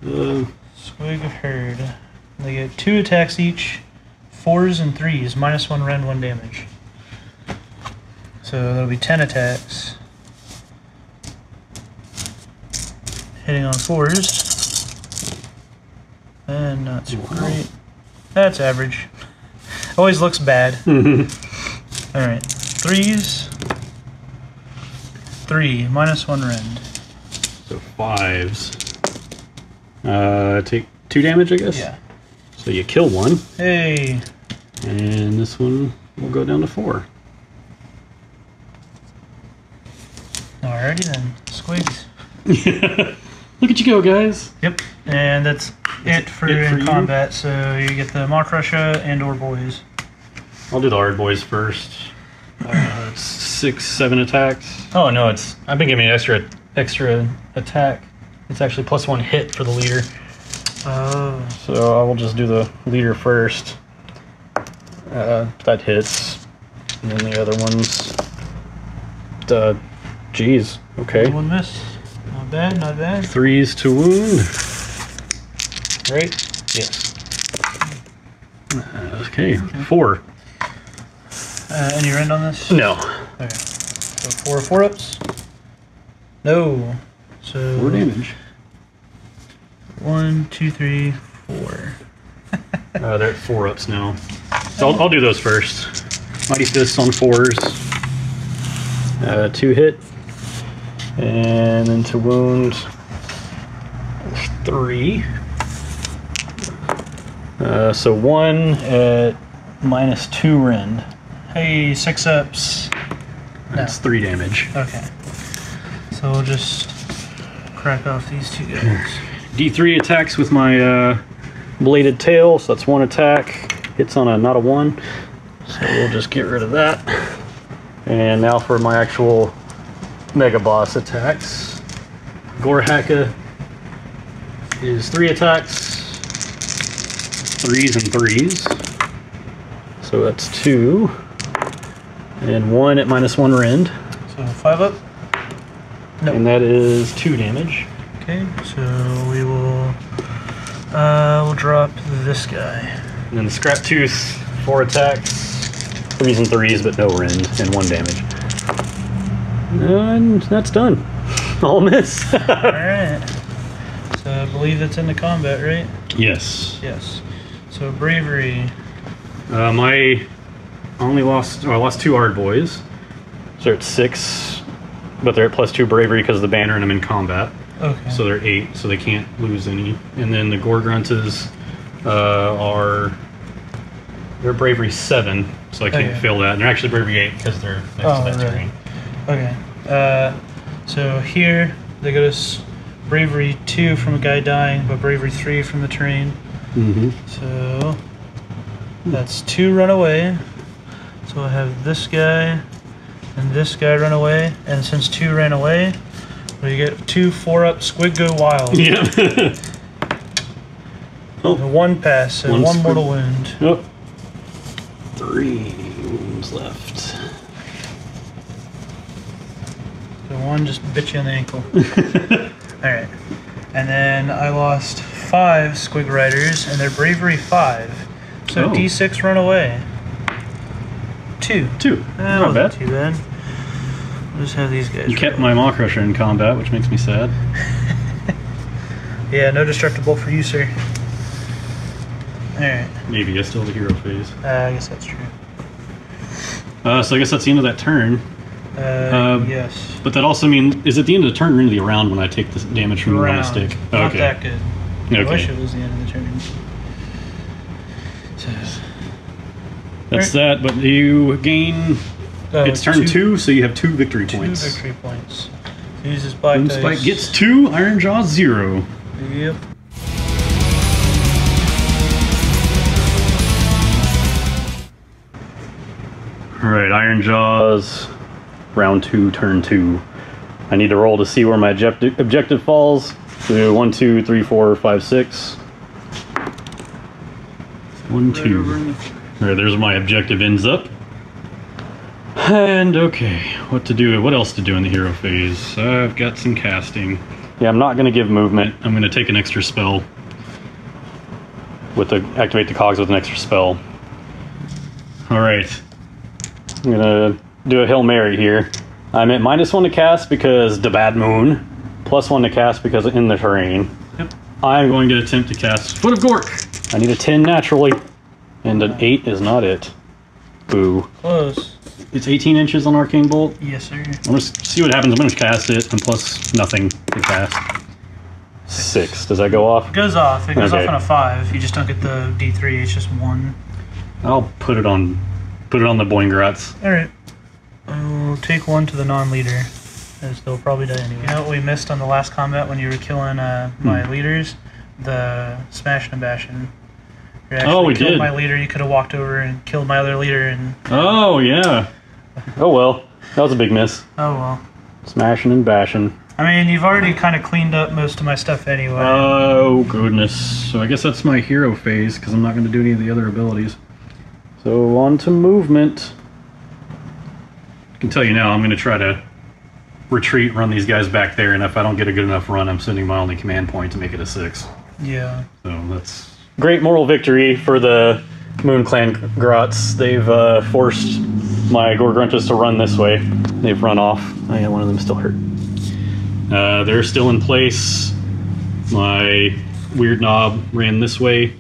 squig herd. They get 2 attacks each, 4s and 3s, -1 rend, 1 damage. So that'll be 10 attacks. Hitting on 4s. And not super great. That's average. Always looks bad. Alright. 3s. 3, -1 rend. So 5s. Take 2 damage, I guess? Yeah. So you kill 1. Hey! And this one will go down to 4. Alrighty then. Squigs. Look at you go, guys. Yep. And that's it for in combat. So you get the Mock Russia and or boys. I'll do the hard boys first. It's 6, 7 attacks. Oh no, I've been giving extra attack. It's actually +1 hit for the leader. Oh. So I will just do the leader first. That hits. And then the other ones. Geez. Okay. 1 miss. Not bad, not bad. 3s to wound. Right? Yes. Okay. 4. Any rend on this? No. Okay. So 4 4-ups? No. So 4 damage. 1, 2, 3, 4. They're at 4-ups now. So I'll do those first. Mighty Fists on 4s. 2 hit. And then to wound 3. So 1 at -2 rend. Hey, 6-ups. That's 3 damage. Okay. So we'll just crack off these 2 guys. D3 attacks with my bladed tail, so that's 1 attack. Hits on a not a 1. So we'll just get rid of that. And now for my actual Mega Boss attacks. Gorehaka is 3 attacks. 3s and 3s. So that's 2. And 1 at -1 rend. So 5-up? No. And that is 2 damage. Okay, so we will we'll drop this guy. And then the Scrap Tooth, 4 attacks. 3s and 3s, but no rend, and 1 damage. And that's done. All miss. Alright. So I believe that's into combat, right? Yes. Yes. So bravery. I lost 2 hard boys. So they're at 6, but they're at +2 bravery because of the banner and I'm in combat. Okay. So they're 8, so they can't lose any. And then the Gorgruntas they're bravery 7, so I can't fail that. And they're actually bravery 8 because they're next to that terrain. Okay. So here they go to bravery 2 from a guy dying, but bravery 3 from the terrain. Mm-hmm. So that's 2 run away. So I have this guy and this guy run away, and since 2 ran away, we get 2 4-up squig go wild. Yeah. Oh. 1 pass, so 1 mortal wound. Oh. 3 wounds left. So 1 just bit you on the ankle. Alright. And then I lost 5 squig riders, and they're bravery 5. So D6 run away. 2. 2. Not bad. Too bad. We'll just have these guys. You kept my Maw Crusher in combat, which makes me sad. Yeah, no destructible for you, sir. Alright. Maybe I still have the hero phase. I guess that's true. So I guess that's the end of that turn. Yes. But that also means, is it the end of the turn or end of the round when I take this damage from the Round. stick? Not that good. Okay. I wish it was the end of the turn. So, that's that, but you gain... it's turn 2, so you have 2 victory 2 points. victory points. So use his black dice. Gloomspite Gitz 2, Ironjawz 0. Yep. Alright, Ironjawz, round 2, turn 2. I need to roll to see where my objective falls. So 1, 2, 3, 4, 5, 6. 1, 2. Alright, there's where my objective ends up. And okay, what to do? What else to do in the hero phase? I've got some casting. Yeah, I'm not going to give movement. I'm going to take an extra spell. Activate the cogs with an extra spell. Alright. I'm going to do a Hail Mary here. I'm at -1 to cast because the bad moon. +1 to cast because in the terrain. Yep. I'm going to attempt to cast Foot of Gork. I need a 10 naturally. And an 8 is not it. Boo. Close. It's 18 inches on Arcane Bolt. Yes, sir. I'm going to see what happens. I'm going to cast it, and plus nothing to cast. 6. Does that go off? It goes off. It goes Okay. off on a 5. You just don't get the D3. It's just 1. I'll put it on the Boingrats. All right. I'll take 1 to the non-leader, as they'll probably die anyway. You know what we missed on the last combat when you were killing my leaders? The smashing and bashing. You actually we killed did. my leader. You could have walked over and killed my other leader, and Oh, yeah. Oh, well. That was a big miss. oh well. Smashing and bashing. I mean, you've already kind of cleaned up most of my stuff anyway. Oh, goodness. So I guess that's my hero phase, because I'm not going to do any of the other abilities. So on to movement. I can tell you now, I'm going to try to retreat, run these guys back there, and if I don't get a good enough run, I'm sending my only command point to make it a 6. Yeah. So that's great moral victory for the Moon Clan Grots. They've forced my Gorgruntas to run this way. They've run off. Oh yeah, one of them still hurt. They're still in place. My Weird Knob ran this way.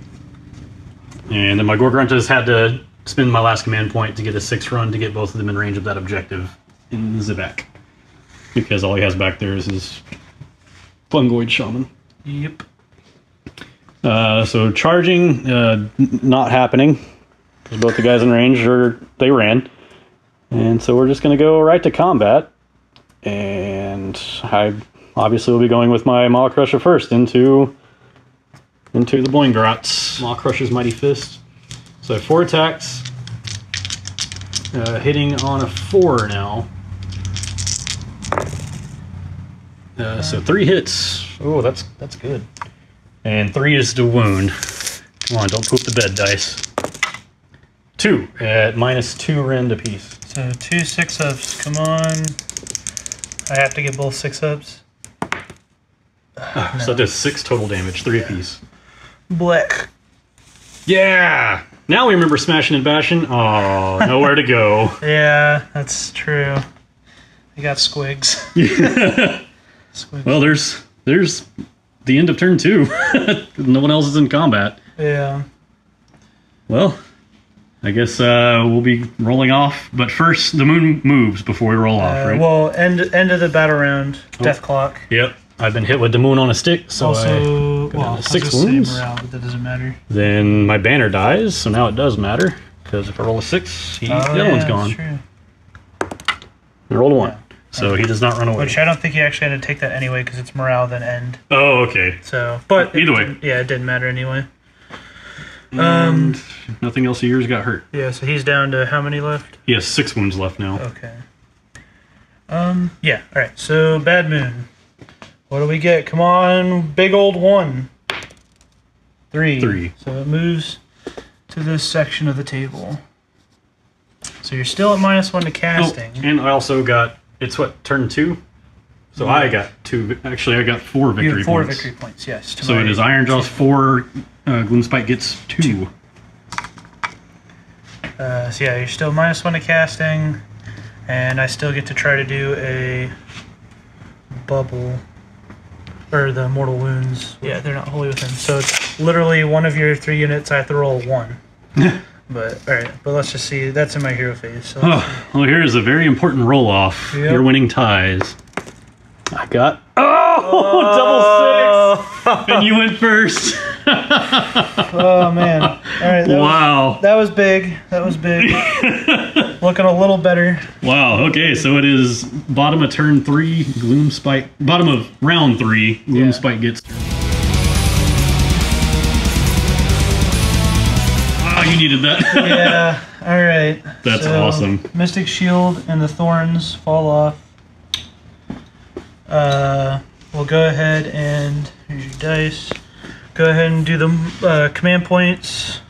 And then my Gorgruntas had to spend my last command point to get a 6 run to get both of them in range of that objective in Zivak. Because all he has back there is his Fungoid Shaman. Yep. So charging, not happening. Because both the guys in range, they ran. And so we're just going to go right to combat. And I obviously will be going with my Maw Crusher first into the Boingrats. Maw Crusher's Mighty Fist. So I have 4 attacks. Hitting on a 4 now. So 3 hits. Oh, that's good. And 3 is to wound. Come on, don't poop the bed, dice. 2 at -2 rend apiece. So 2 6-ups. Come on. I have to get both 6-ups. So that does 6 total damage, 3 apiece. Black. Yeah! Now we remember smashing and bashing. Oh, nowhere to go. Yeah, that's true. I got squigs. Squigs. Well, there's the end of turn 2. No one else is in combat. Yeah. Well, I guess we'll be rolling off, but first the moon moves before we roll off, right? Well, end of the battle round. Death clock. Yep. I've been hit with the moon on a stick, so Also, I got 6 I was gonna wounds. say morale, but that doesn't matter. Then my banner dies, so now it does matter, because if I roll a 6, the other one's gone. That's true. I rolled a 1, so he does not run away. Which I don't think you actually had to take that anyway, because it's morale then end. Oh, okay. So, but Either way. Yeah, it didn't matter anyway. And nothing else of yours got hurt. Yeah, so he's down to how many left? He has 6 wounds left now. Okay. Yeah, alright, so Bad Moon. What do we get? Come on, big old 1. 3. 3. So it moves to this section of the table. So you're still at -1 to casting. Oh, and I also got, it's what, turn 2? So I got 2, actually I got 4 victory You have 4 points. victory points, yes. So it is Ironjawz 4, Gloomspite Gitz 2. So yeah, you're still -1 to casting, and I still get to try to do a bubble, or the mortal wounds. Yeah, they're not wholly within. So it's literally one of your 3 units. I have to roll 1. But all right, but let's just see. That's in my hero phase. So Well, here's a very important roll off. Yep. You're winning ties. I got double 6, and you went first. oh man! All right. That was big. That was big. Looking a little better. Wow. Okay, so it is bottom of turn 3, Gloomspite. Bottom of round 3, Gloomspite Gitz. Wow, you needed that. Yeah. All right. That's so, awesome. Mystic Shield and the thorns fall off. We'll go ahead and here's your dice. Go ahead and do the command points.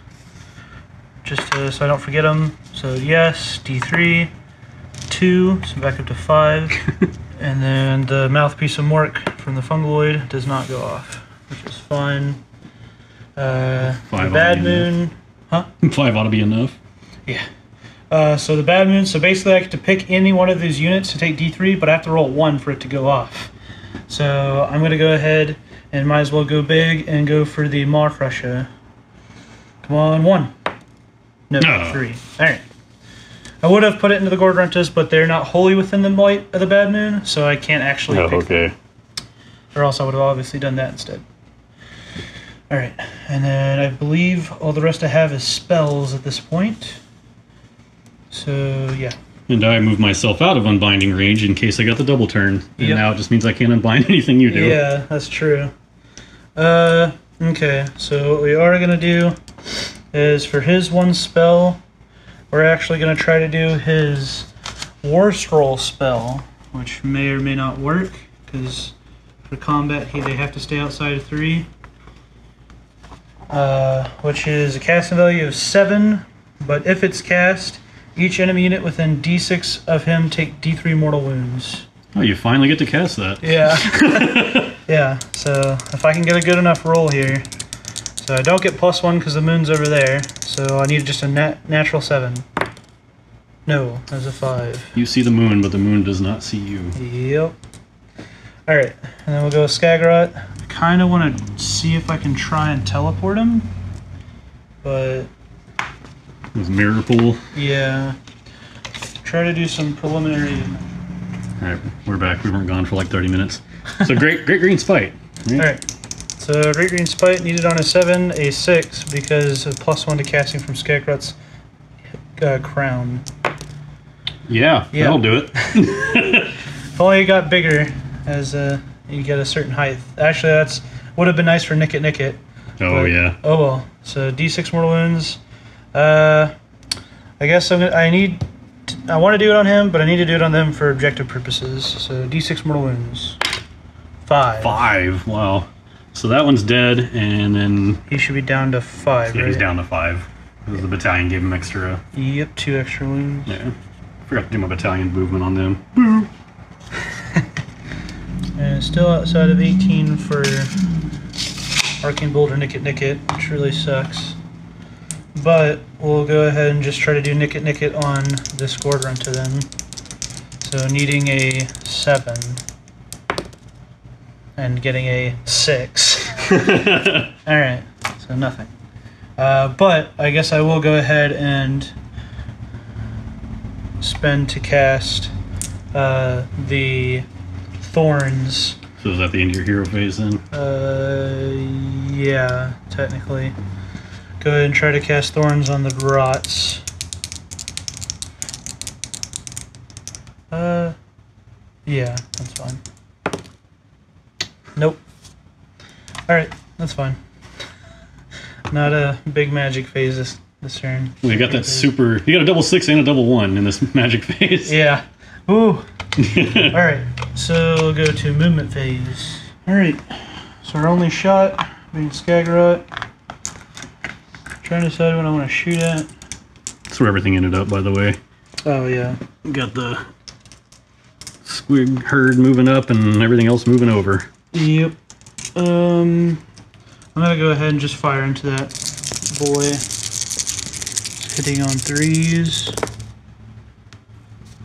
just so I don't forget them. So yes, D3, 2, so back up to 5. And then the mouthpiece of Mork from the Fungoid does not go off, which is fine. The Bad Moon. Huh? 5 ought to be enough. Yeah. So the Bad Moon, so basically I get to pick any one of these units to take D3, but I have to roll 1 for it to go off. So I'm going to go ahead and might as well go big and go for the Maw Russia. Come on, 1. No, 3. Alright. I would have put it into the Gordrentas, but they're not wholly within the light of the Bad Moon, so I can't actually pick them. Or else I would have obviously done that instead. Alright, and then I believe all the rest I have is spells at this point. So, yeah. And I move myself out of unbinding range in case I got the double turn. And now it just means I can't unbind anything you do. Yeah, that's true. Okay, so what we are going to do is for his 1 spell, we're actually going to try to do his War Scroll spell, which may or may not work, because for combat they have to stay outside of 3. Which is a casting value of 7, but if it's cast, each enemy unit within D6 of him take D3 mortal wounds. Oh, you finally get to cast that. Yeah. Yeah, so if I can get a good enough roll here. So I don't get +1 because the moon's over there, so I need just a natural 7. No, that's a 5. You see the moon, but the moon does not see you. Yep. Alright, and then we'll go with Skagrot. I kind of want to see if I can try and teleport him, but... With Mirror Pool. Yeah. Try to do some preliminary... Alright, we're back. We weren't gone for like 30 minutes. So Great Green Spite. Right? Alright. So Great Green Spite needed on a 7, a 6, because of +1 to casting from Skagrot's crown. Yeah, that'll do it. If only it got bigger, as you get a certain height. Actually, that's would have been nice for Nick It. Oh, yeah. Oh well. So D6 mortal wounds. I guess I want to do it on him, but I need to do it on them for objective purposes. So D6 mortal wounds. 5. 5. Wow. So that one's dead, and then He should be down to 5. yeah, right? he's down to 5 because the battalion gave him extra. Yep, 2 extra wounds. Yeah. Forgot to do my battalion movement on them. And still outside of 18 for Arcane Boulder Nick It, which really sucks. But we'll go ahead and just try to do Nick It on this Gordrunta then. So needing a 7 and getting a 6. Alright, so nothing. But I guess I will go ahead and spend to cast the Thorns. So is that the end of your hero phase then? Yeah, technically. Go ahead and try to cast Thorns on the Grots. Yeah, that's fine. Nope. Alright, that's fine. Not a big magic phase this turn. Well, you got that super... You got a double 6 and a double 1 in this magic phase. Yeah. Ooh. Alright, so we'll go to movement phase. Alright, so our only shot being Skagrot. Trying to decide what I want to shoot at. That's where everything ended up, by the way. Oh, yeah. Got the squig herd moving up and everything else moving over. Yep. I'm gonna go ahead and just fire into that boy. Hitting on 3s.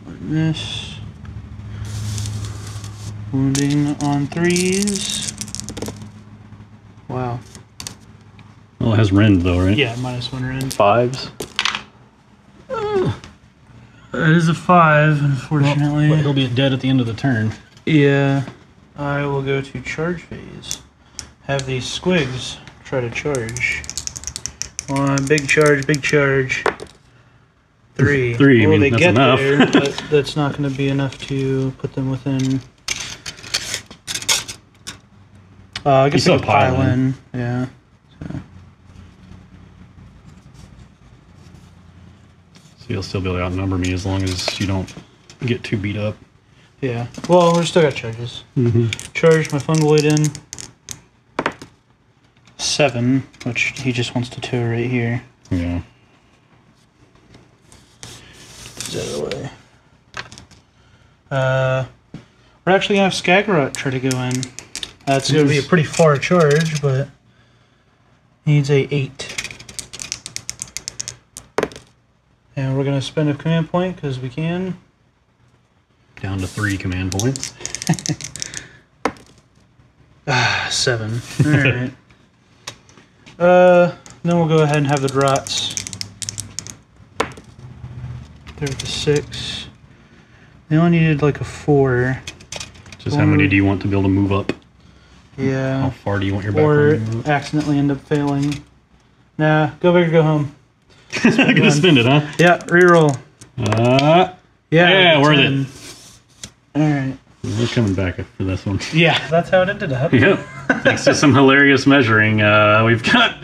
Like this. Wounding on 3s. Wow. Well, it has rend though, right? Yeah, -1 rend. 5s. That is a 5, unfortunately. Well, he'll be dead at the end of the turn. Yeah. I will go to charge phase. Have these squigs try to charge. One, big charge, big charge. 3. 3, well, I mean, they that's get enough. there, but that's not going to be enough to put them within... I guess still they could pile pile in. Yeah. So you'll still be able to outnumber me as long as you don't get too beat up. Yeah. Well, we're still got charges. Charge my Fungoid in. 7, which he just wants to tow right here. Yeah. We're actually gonna have Skagrot try to go in. That's gonna be a pretty far charge, but needs a 8. And we're gonna spend a command point because we can. Down to 3 command points. 7. Alright. Then we'll go ahead and have the Drots. They're at the 6. They only needed like a 4. Just how many do you want to be able to move up? Yeah. How far do you want your Or background to move up? accidentally end up failing. Nah, go big or go home. I'm gonna spend it, huh? Yeah, reroll. Yeah, worth it. Alright. We're coming back for this one. Yeah, that's how it ended up. Yep. Thanks to some hilarious measuring, we've got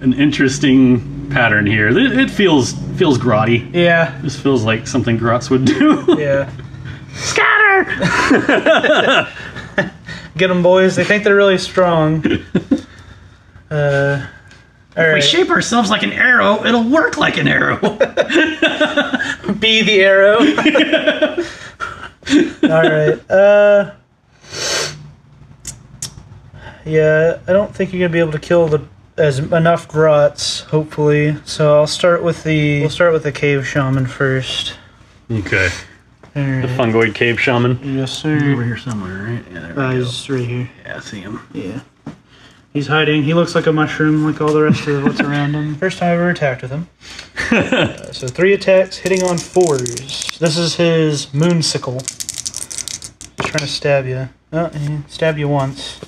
an interesting pattern here. It feels grotty. Yeah. This feels like something grots would do. Yeah. Scatter! Get them, boys. They think they're really strong. If we shape ourselves like an arrow, it'll work like an arrow. Be the arrow. Alright. Yeah, I don't think you're gonna be able to kill enough grots, hopefully. So we'll start with the cave shaman first. Okay. Right. The fungoid cave shaman. Yes, sir. Over here somewhere, right? Yeah, there we go. He's right here. Yeah, I see him. Yeah. He's hiding. He looks like a mushroom, like all the rest of what's around him. First time I've ever attacked with him. So 3 attacks, hitting on 4s. This is his moon sickle. He's trying to stab you. Oh, he stabbed you once.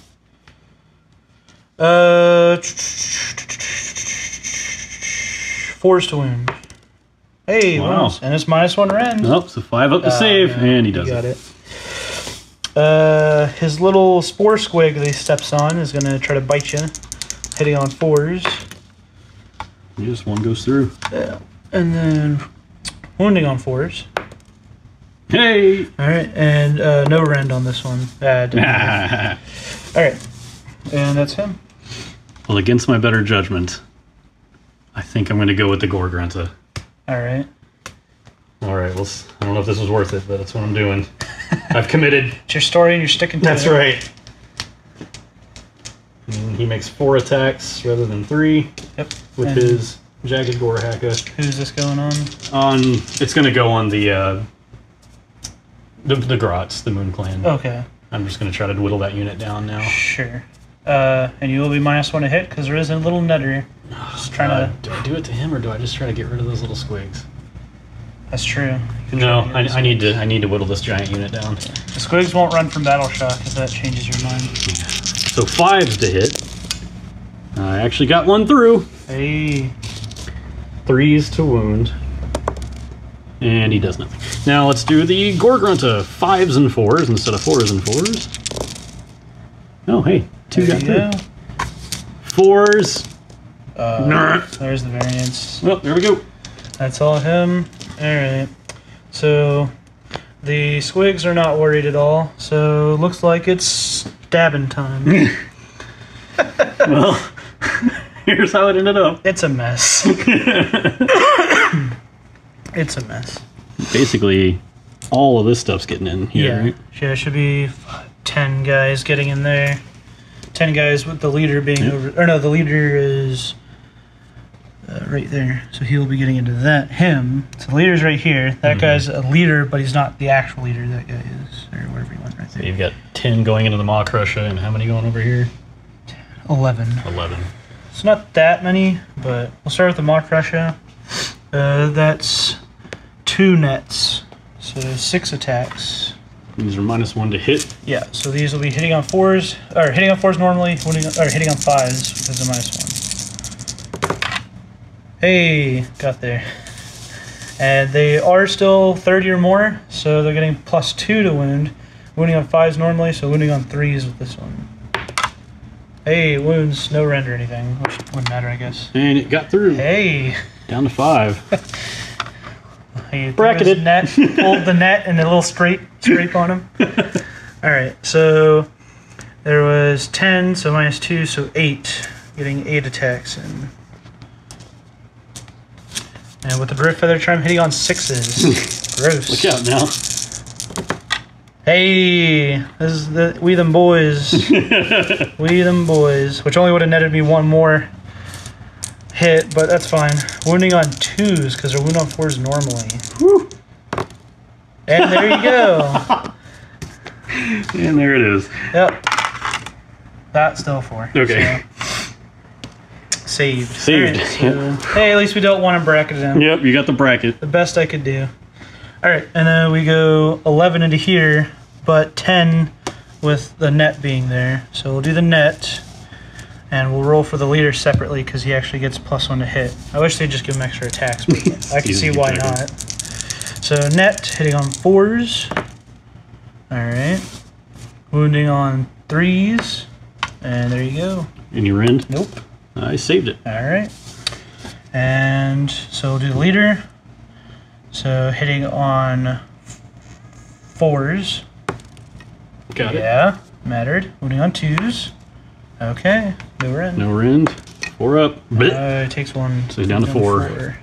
4s to wound. Hey, wow. wounds. And it's -1 rend. Oh, so 5 up to save, yeah, and he does got it. His little spore squig that he steps on is going to try to bite you, hitting on 4s. Just one goes through. Yeah. And then wounding on 4s. Hey! Alright, and no rend on this one. Alright. And that's him. Well, against my better judgment, I think I'm going to go with the Gorgrunta. Alright. Alright, well, I don't know if this was worth it, but that's what I'm doing. I've committed. It's your story and you're sticking to it. That's right. And he makes 4 attacks rather than 3. Yep. With and his Jagged Gore Hacka. Who's this going on? It's going to go on the Grots, the Moon Clan. Okay. I'm just going to try to whittle that unit down now. Sure. And you will be -1 to hit because there is a little netter. Just trying to. Do I do it to him or do I just try to get rid of those little squigs? That's true. No, I need to whittle this giant unit down. The squigs won't run from battle shock if that changes your mind. So 5s to hit. I actually got 1 through. Hey. 3s to wound. And he does nothing. Now let's do the Gorgrunta. 5s and 4s instead of 4s and 4s. Oh, hey. 2 got through. 4s. There's the variance. Well, there we go. That's all him. Alright. So the squigs are not worried at all. So looks like it's stabbing time. Well, here's how it ended up. It's a mess. It's a mess. Basically, all of this stuff's getting in here, right? Yeah, it should be 10 guys getting in there. 10 guys with the leader being over. Or no, the leader is right there. So he'll be getting into that. Him. So the leader's right here. That guy's a leader, but he's not the actual leader. That guy is. Or wherever he went right there. So you've got 10 going into the Maw Crusher, and how many going over here? 11. 11. It's not that many, but we'll start with the Maw Crusher. That's 2 nets. So 6 attacks. These are -1 to hit. Yeah, so these will be hitting on 4s, or hitting on 4s normally, or hitting on 5s because of -1. Hey, got there. And they are still 30 or more, so they're getting +2 to wound. Wounding on 5s normally, so wounding on 3s with this one. Hey, wounds, no rend or anything, which wouldn't matter, I guess. And it got through. Hey! Down to 5. He Bracketed. net, pulled the net, and a little scrape on him. Alright, so there was 10, so -2, so 8. Getting 8 attacks in. And with the Drift Feather Charm hitting on 6s. Gross. Look out now. Hey, this is we them boys. We them boys. Which only would have netted me one more hit, but that's fine. Wounding on 2s because they're wound on 4s normally. Whew. And there you go. And there it is. Yep. That's still 4. Okay. So. Saved. Saved. Right, so, hey, at least we dealt one and bracketed him. Yep, you got the bracket. The best I could do. Alright, and then we go 11 into here, but 10 with the net being there. So we'll do the net, and we'll roll for the leader separately because he actually gets +1 to hit. I wish they'd just give him extra attacks, but I can see why not. So net, hitting on 4s. Alright. Wounding on 3s. And there you go. And you rend? Nope. I saved it. Alright. And so we'll do the leader. So hitting on 4s. Got it. Yeah, mattered. Wounding on 2s. Okay, no rend. No rend. 4 up. It takes 1. So he's down to 4.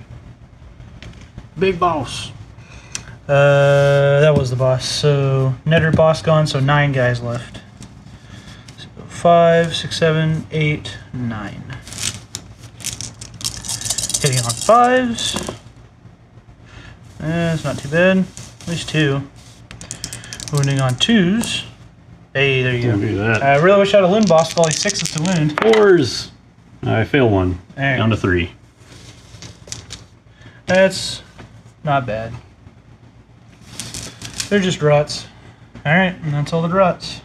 Big boss. That was the boss. So netter boss gone, so 9 guys left. So 5, 6, 7, 8, 9. Hitting on 5s. It's not too bad. At least 2. Wounding on 2s. Hey, there you Don't go. do that. I really wish I had a loon boss with only 6s to wound. 4s. I fail 1. There. Down to 3. That's not bad. They're just ruts. Alright, and that's all the ruts.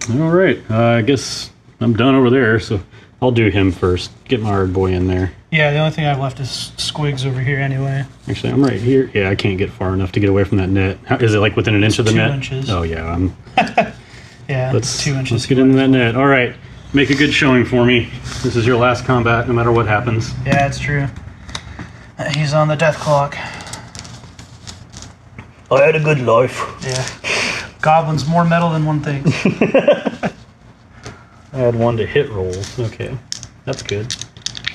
Alright, I guess I'm done over there, so I'll do him first. Get my hard boy in there. Yeah, the only thing I've left is Squigs over here anyway. Actually, I'm right here. Yeah, I can't get far enough to get away from that net. Is it like within an inch of the 2 net? inches. Oh, yeah. I'm. Yeah, Let's 2 inches. Let's get into that net. All right, make a good showing for me. This is your last combat, no matter what happens. Yeah, it's true. He's on the death clock. I had a good life. Yeah. Goblin's more metal than one thing. I had 1 to hit rolls. Okay, that's good.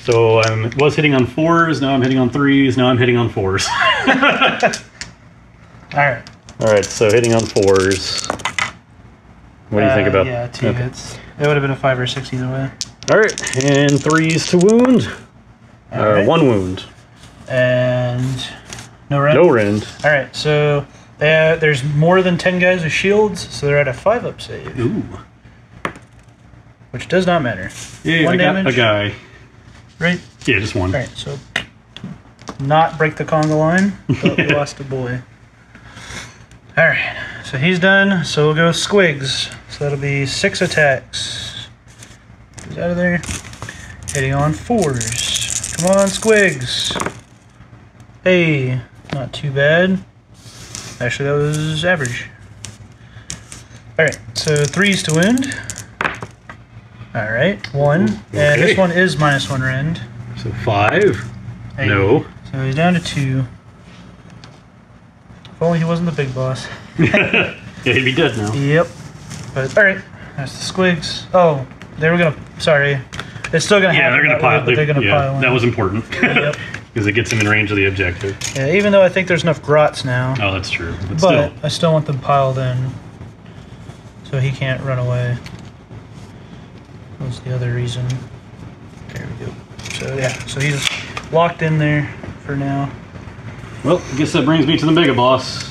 So I was hitting on 4s. Now I'm hitting on 3s. Now I'm hitting on 4s. Alright. All right, so hitting on 4s. What do you think about? Yeah, 2 hits. It would have been a 5 or 6 either way. All right, and 3s to wound. Alright. 1 wound. And no rend? No rend. Alright, so there's more than 10 guys with shields, so they're at a 5-up save. Ooh. Which does not matter. Yeah, 1 I got damage. a guy. Right? Yeah, just 1. Alright, so not break the conga line, but we lost a boy. Alright, so he's done, so we'll go with Squigs. So that'll be 6 attacks. He's out of there. Hitting on 4s. Come on, Squigs. Hey, not too bad. Actually, that was average. Alright, so 3s to wound. Alright, 1. Okay. And this one is -1 rend. So 5. Hey. No. So he's down to 2. If only he wasn't the big boss. Yeah, he'd be dead now. Yep. But alright, that's the Squigs. Oh, they were gonna. Sorry. It's still gonna Yeah, happen. they're gonna that way, pile. but they're gonna pile in. That was important. Yep. Because it gets him in range of the objective. Yeah, even though I think there's enough grots now. Oh, that's true. But But still. I still want them piled in. So he can't run away. That's the other reason. There we go. So yeah, so he's locked in there for now. Well, I guess that brings me to the mega boss.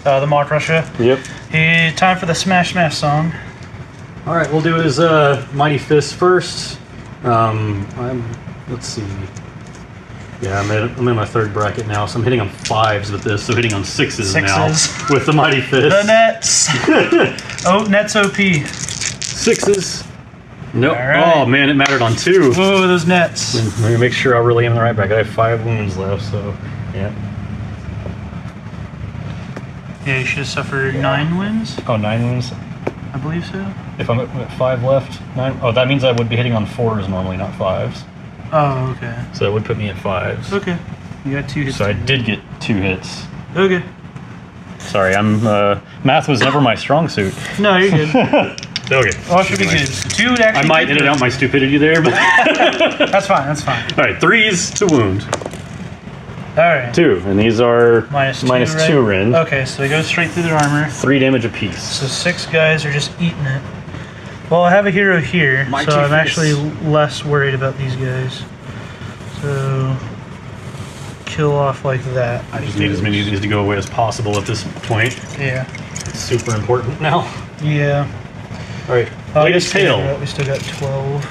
The Mock Russia. Yep. Time for the Smash Smash song. All right, we'll do his Mighty Fist first. Let's see. Yeah, I'm in my 3rd bracket now, so I'm hitting on 5s with this, so hitting on 6s now with the Mighty Fist. The nets. Oh, nets OP. 6s. Nope. right. Oh man, it mattered on 2. Whoa, those nets. Let me make sure I really am in the right bracket. I have 5 wounds left, so yeah. Yeah, you should have suffered 9 wins, Oh, 9 wounds. I believe so. If I'm at 5 left, 9. Oh, that means I would be hitting on 4s normally, not 5s. Oh, okay. So that would put me at 5s. Okay. You got 2 hits. So I did get 2 hits. Okay. Sorry, math was never my strong suit. No, you're good. Okay. Oh, it should be good. 2 would actually. I might edit out my stupidity there, but That's fine. That's fine. all right, 3s to wound. Alright. 2, and these are -2, minus right? 2 rend. Okay, so they go straight through their armor. 3 damage apiece. So 6 guys are just eating it. Well, I have a hero here, Mighty so I'm fist. actually less worried about these guys. So, kill off like that. I just need as many of these to go away as possible at this point. Yeah. It's super important now. Yeah. Alright, Oh, Bladed Tail. We still got 12.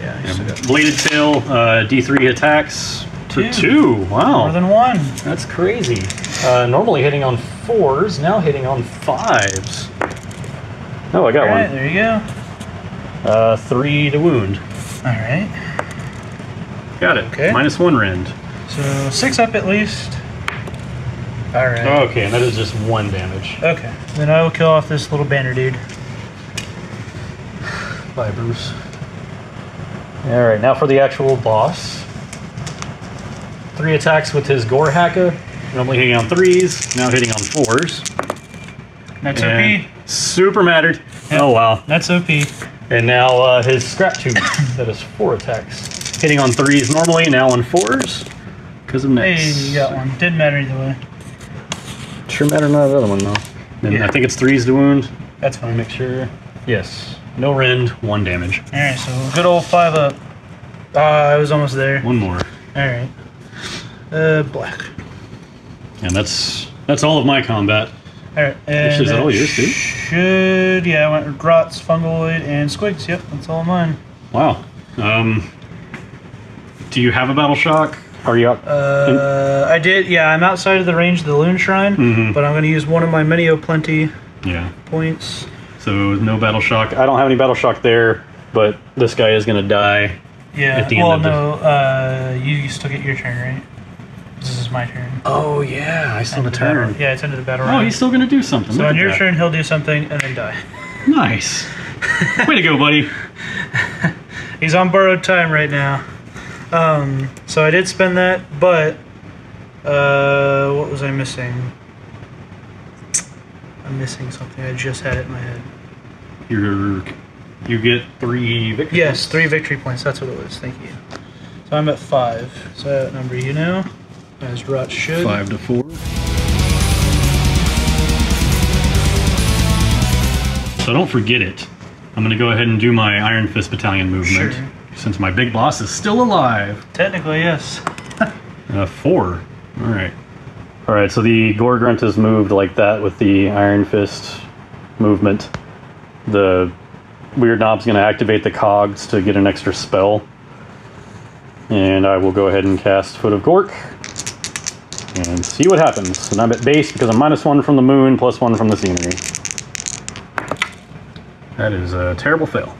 Yeah, we still got Bladed Tail, D3 attacks for 2. 2. Wow. more than 1. That's crazy. Normally hitting on 4s, now hitting on 5s. Oh, I got Alright, one. there you go. 3 to wound. Alright. Got it. Okay. -1 rend. So 6 up at least. Alright. Okay, and that is just 1 damage. Okay. Then I will kill off this little banner dude. Vibers. Alright, now for the actual boss. 3 attacks with his Gore Hacka. Normally hitting on 3s, now hitting on 4s. That's And OP. super mattered. Yep. Oh wow. That's OP. And now his Scrap Tube. That is 4 attacks. Hitting on 3s normally, now on 4s. Because of Hey, mix. you got one. Didn't matter either way. Sure matter not the other one though. And Yeah. I think it's 3s to wound. That's fine. Make sure. Yes. No rend, 1 damage. Alright, so good old 5 up. I was almost there. 1 more. Alright. Black. And that's all of my combat. Alright, and Actually, is that all yours, dude? should... Yeah, I went with Grots, Fungoid, and Squigs. Yep, that's all mine. Wow. Do you have a Battle Shock? Are you up? I did, yeah, I'm outside of the range of the Loon Shrine, but I'm going to use one of my Many O Plenty Yeah. points. So no Battle Shock. I don't have any battle shock there, but this guy is gonna die. Yeah, At the end well, of the- no, you still get your turn, right? This is my turn. Oh yeah, I still have a turn. Yeah, it's into the battle Oh, round. he's still gonna do something. So Look on at your that. turn, he'll do something and then die. Nice. Way to go, buddy. He's on borrowed time right now. So I did spend that, but what was I missing? I'm missing something. I just had it in my head. You get 3 victories. Yes, 3 victory points. That's what it was. Thank you. So I'm at 5. So I outnumber you now, as Rot should. 5 to 4. So don't forget it. I'm gonna go ahead and do my Iron Fist Battalion movement. Sure. Since my big boss is still alive. Technically, yes. 4. All right. Alright, so the Gore Grunt is moved like that with the Iron Fist movement. The Weird Knob's going to activate the cogs to get an extra spell. And I will go ahead and cast Foot of Gork. And see what happens. And I'm at base because I'm -1 from the moon, +1 from the scenery. That is a terrible fail.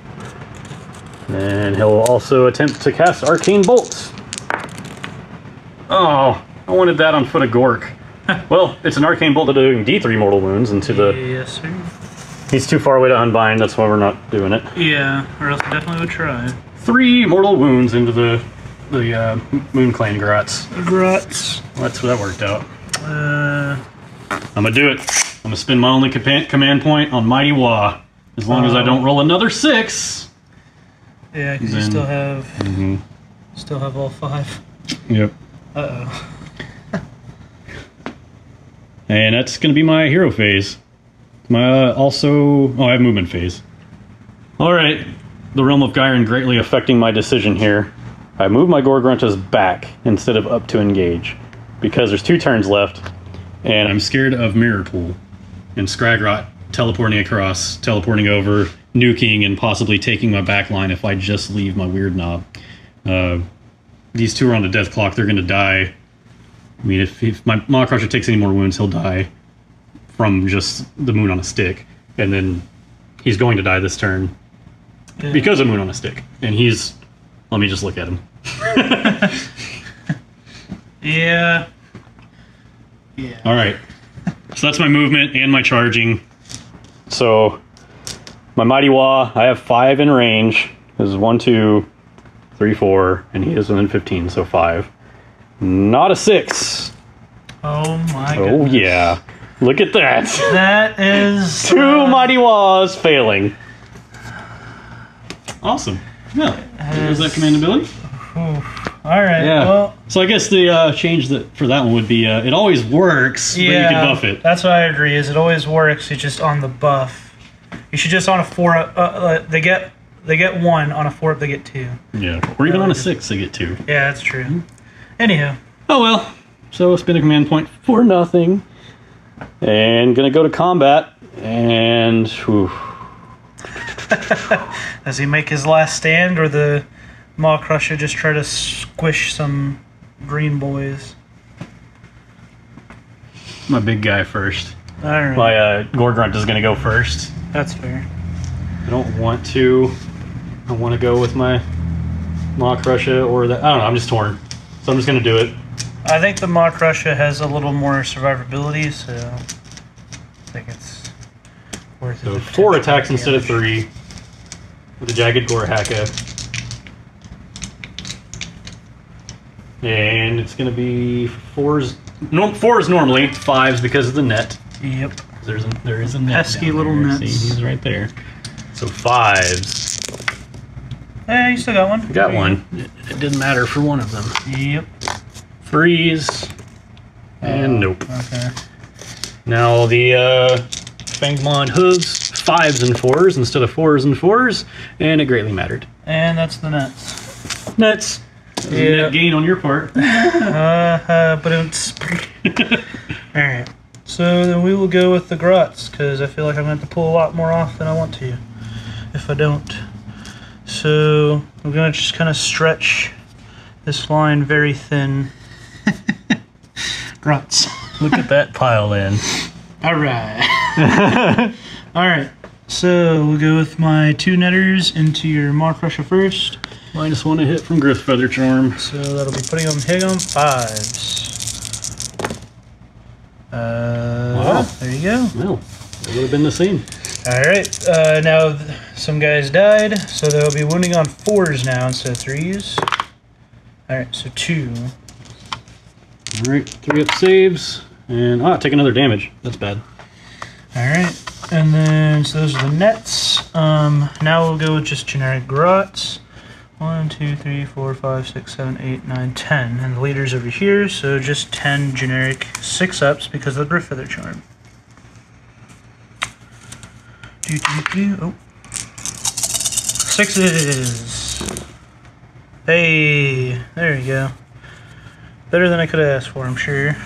And he'll also attempt to cast Arcane Bolt. Oh, I wanted that on Foot of Gork. Well, it's an Arcane Bolt doing D3 mortal wounds into the... Yes, sir. He's too far away to unbind, that's why we're not doing it. Yeah, or else I definitely would try. 3 mortal wounds into the Moon Clan Grots. Grots. That's that worked out. I'm gonna do it. I'm gonna spend my only command point on Mighty Wah. As long as I don't roll another 6. Yeah, because you Then- still have all 5. Yep. Uh-oh. And that's gonna be my hero phase. My I have movement phase. All right, the Realm of Gyron greatly affecting my decision here. I move my Gorgruntas back instead of up to engage because there's 2 turns left. And I'm scared of Mirror Pool and Scragrot teleporting across, teleporting over, nuking, and possibly taking my back line if I just leave my Weird Knob. These 2 are on the death clock. They're going to die. I mean, if my Maw Crusher takes any more wounds, he'll die from just the Moon on a Stick. And then he's going to die this turn because of Moon on a Stick. And he's... Let me just look at him. Yeah. Yeah. All right. So that's my movement and my charging. So my Mighty Wah, I have 5 in range. This is 1, 2, 3, 4, and he is within 15, so 5. Not a 6. Oh my god. Oh yeah. Look at that. That is... 2 Mighty Wahs failing. Awesome. Yeah. There's that command ability. Oof. Alright, Yeah. well... So I guess the change for that one would be, it always works, but you can buff it. That's what I agree, is it always works, it's just on the buff. You should just on a 4, they get 1, on a 4 up they get 2. Yeah, or even on a 6 they get 2. Yeah, that's true. Anyhow. Oh well, so spin a command point for nothing. And gonna go to combat, and... Whew. Does he make his last stand, or the Maw Crusher just try to squish some green boys? My big guy first. Alright. My Gore Grunt is gonna go first. That's fair. I don't want to. I want to go with my Maw Crusher or that. I don't know. I'm just torn, so I'm just gonna do it. I think the Maw Crusher has a little more survivability, so I think it's worth it. So 4 attacks instead of 3 with a Jagged Gore Haka. And it's going to be 4s. No, 4s normally, 5s because of the net. Yep. There is a net. Pesky down little there. nets. See, he's right there. So 5s. Yeah, you still got one. Got one. It didn't matter for one of them. Yep. 3s. And nope. Okay. Now the Fangmon hooves, 5s and 4s instead of 4s and 4s, and it greatly mattered. And that's the nets. Nets. Yeah. Net gain on your part. But it's... Alright. So then we will go with the Grots, because I feel like I'm going to have to pull a lot more off than I want to, if I don't. So we're going to just kind of stretch this line very thin. Grots. Look at that pile in. Alright. Alright. So we'll go with my 2 netters into your Maw Crusher first. -1 a hit from Griff Feather Charm. So that'll be putting them hitting on 5s. Wow. There you go. Well, it would have been the same. Alright, now some guys died, so they'll be wounding on 4s now instead of 3s. Alright, so 2. Alright, 3 up saves. And, take another damage. That's bad. Alright, and then, so those are the nets. Now we'll go with just generic Grots. 1, 2, 3, 4, 5, 6, 7, 8, 9, 10. And the leader's over here, so just 10 generic 6-ups because of the Griff Feather Charm. Oh. 6s! Hey! There you go. Better than I could have asked for, I'm sure.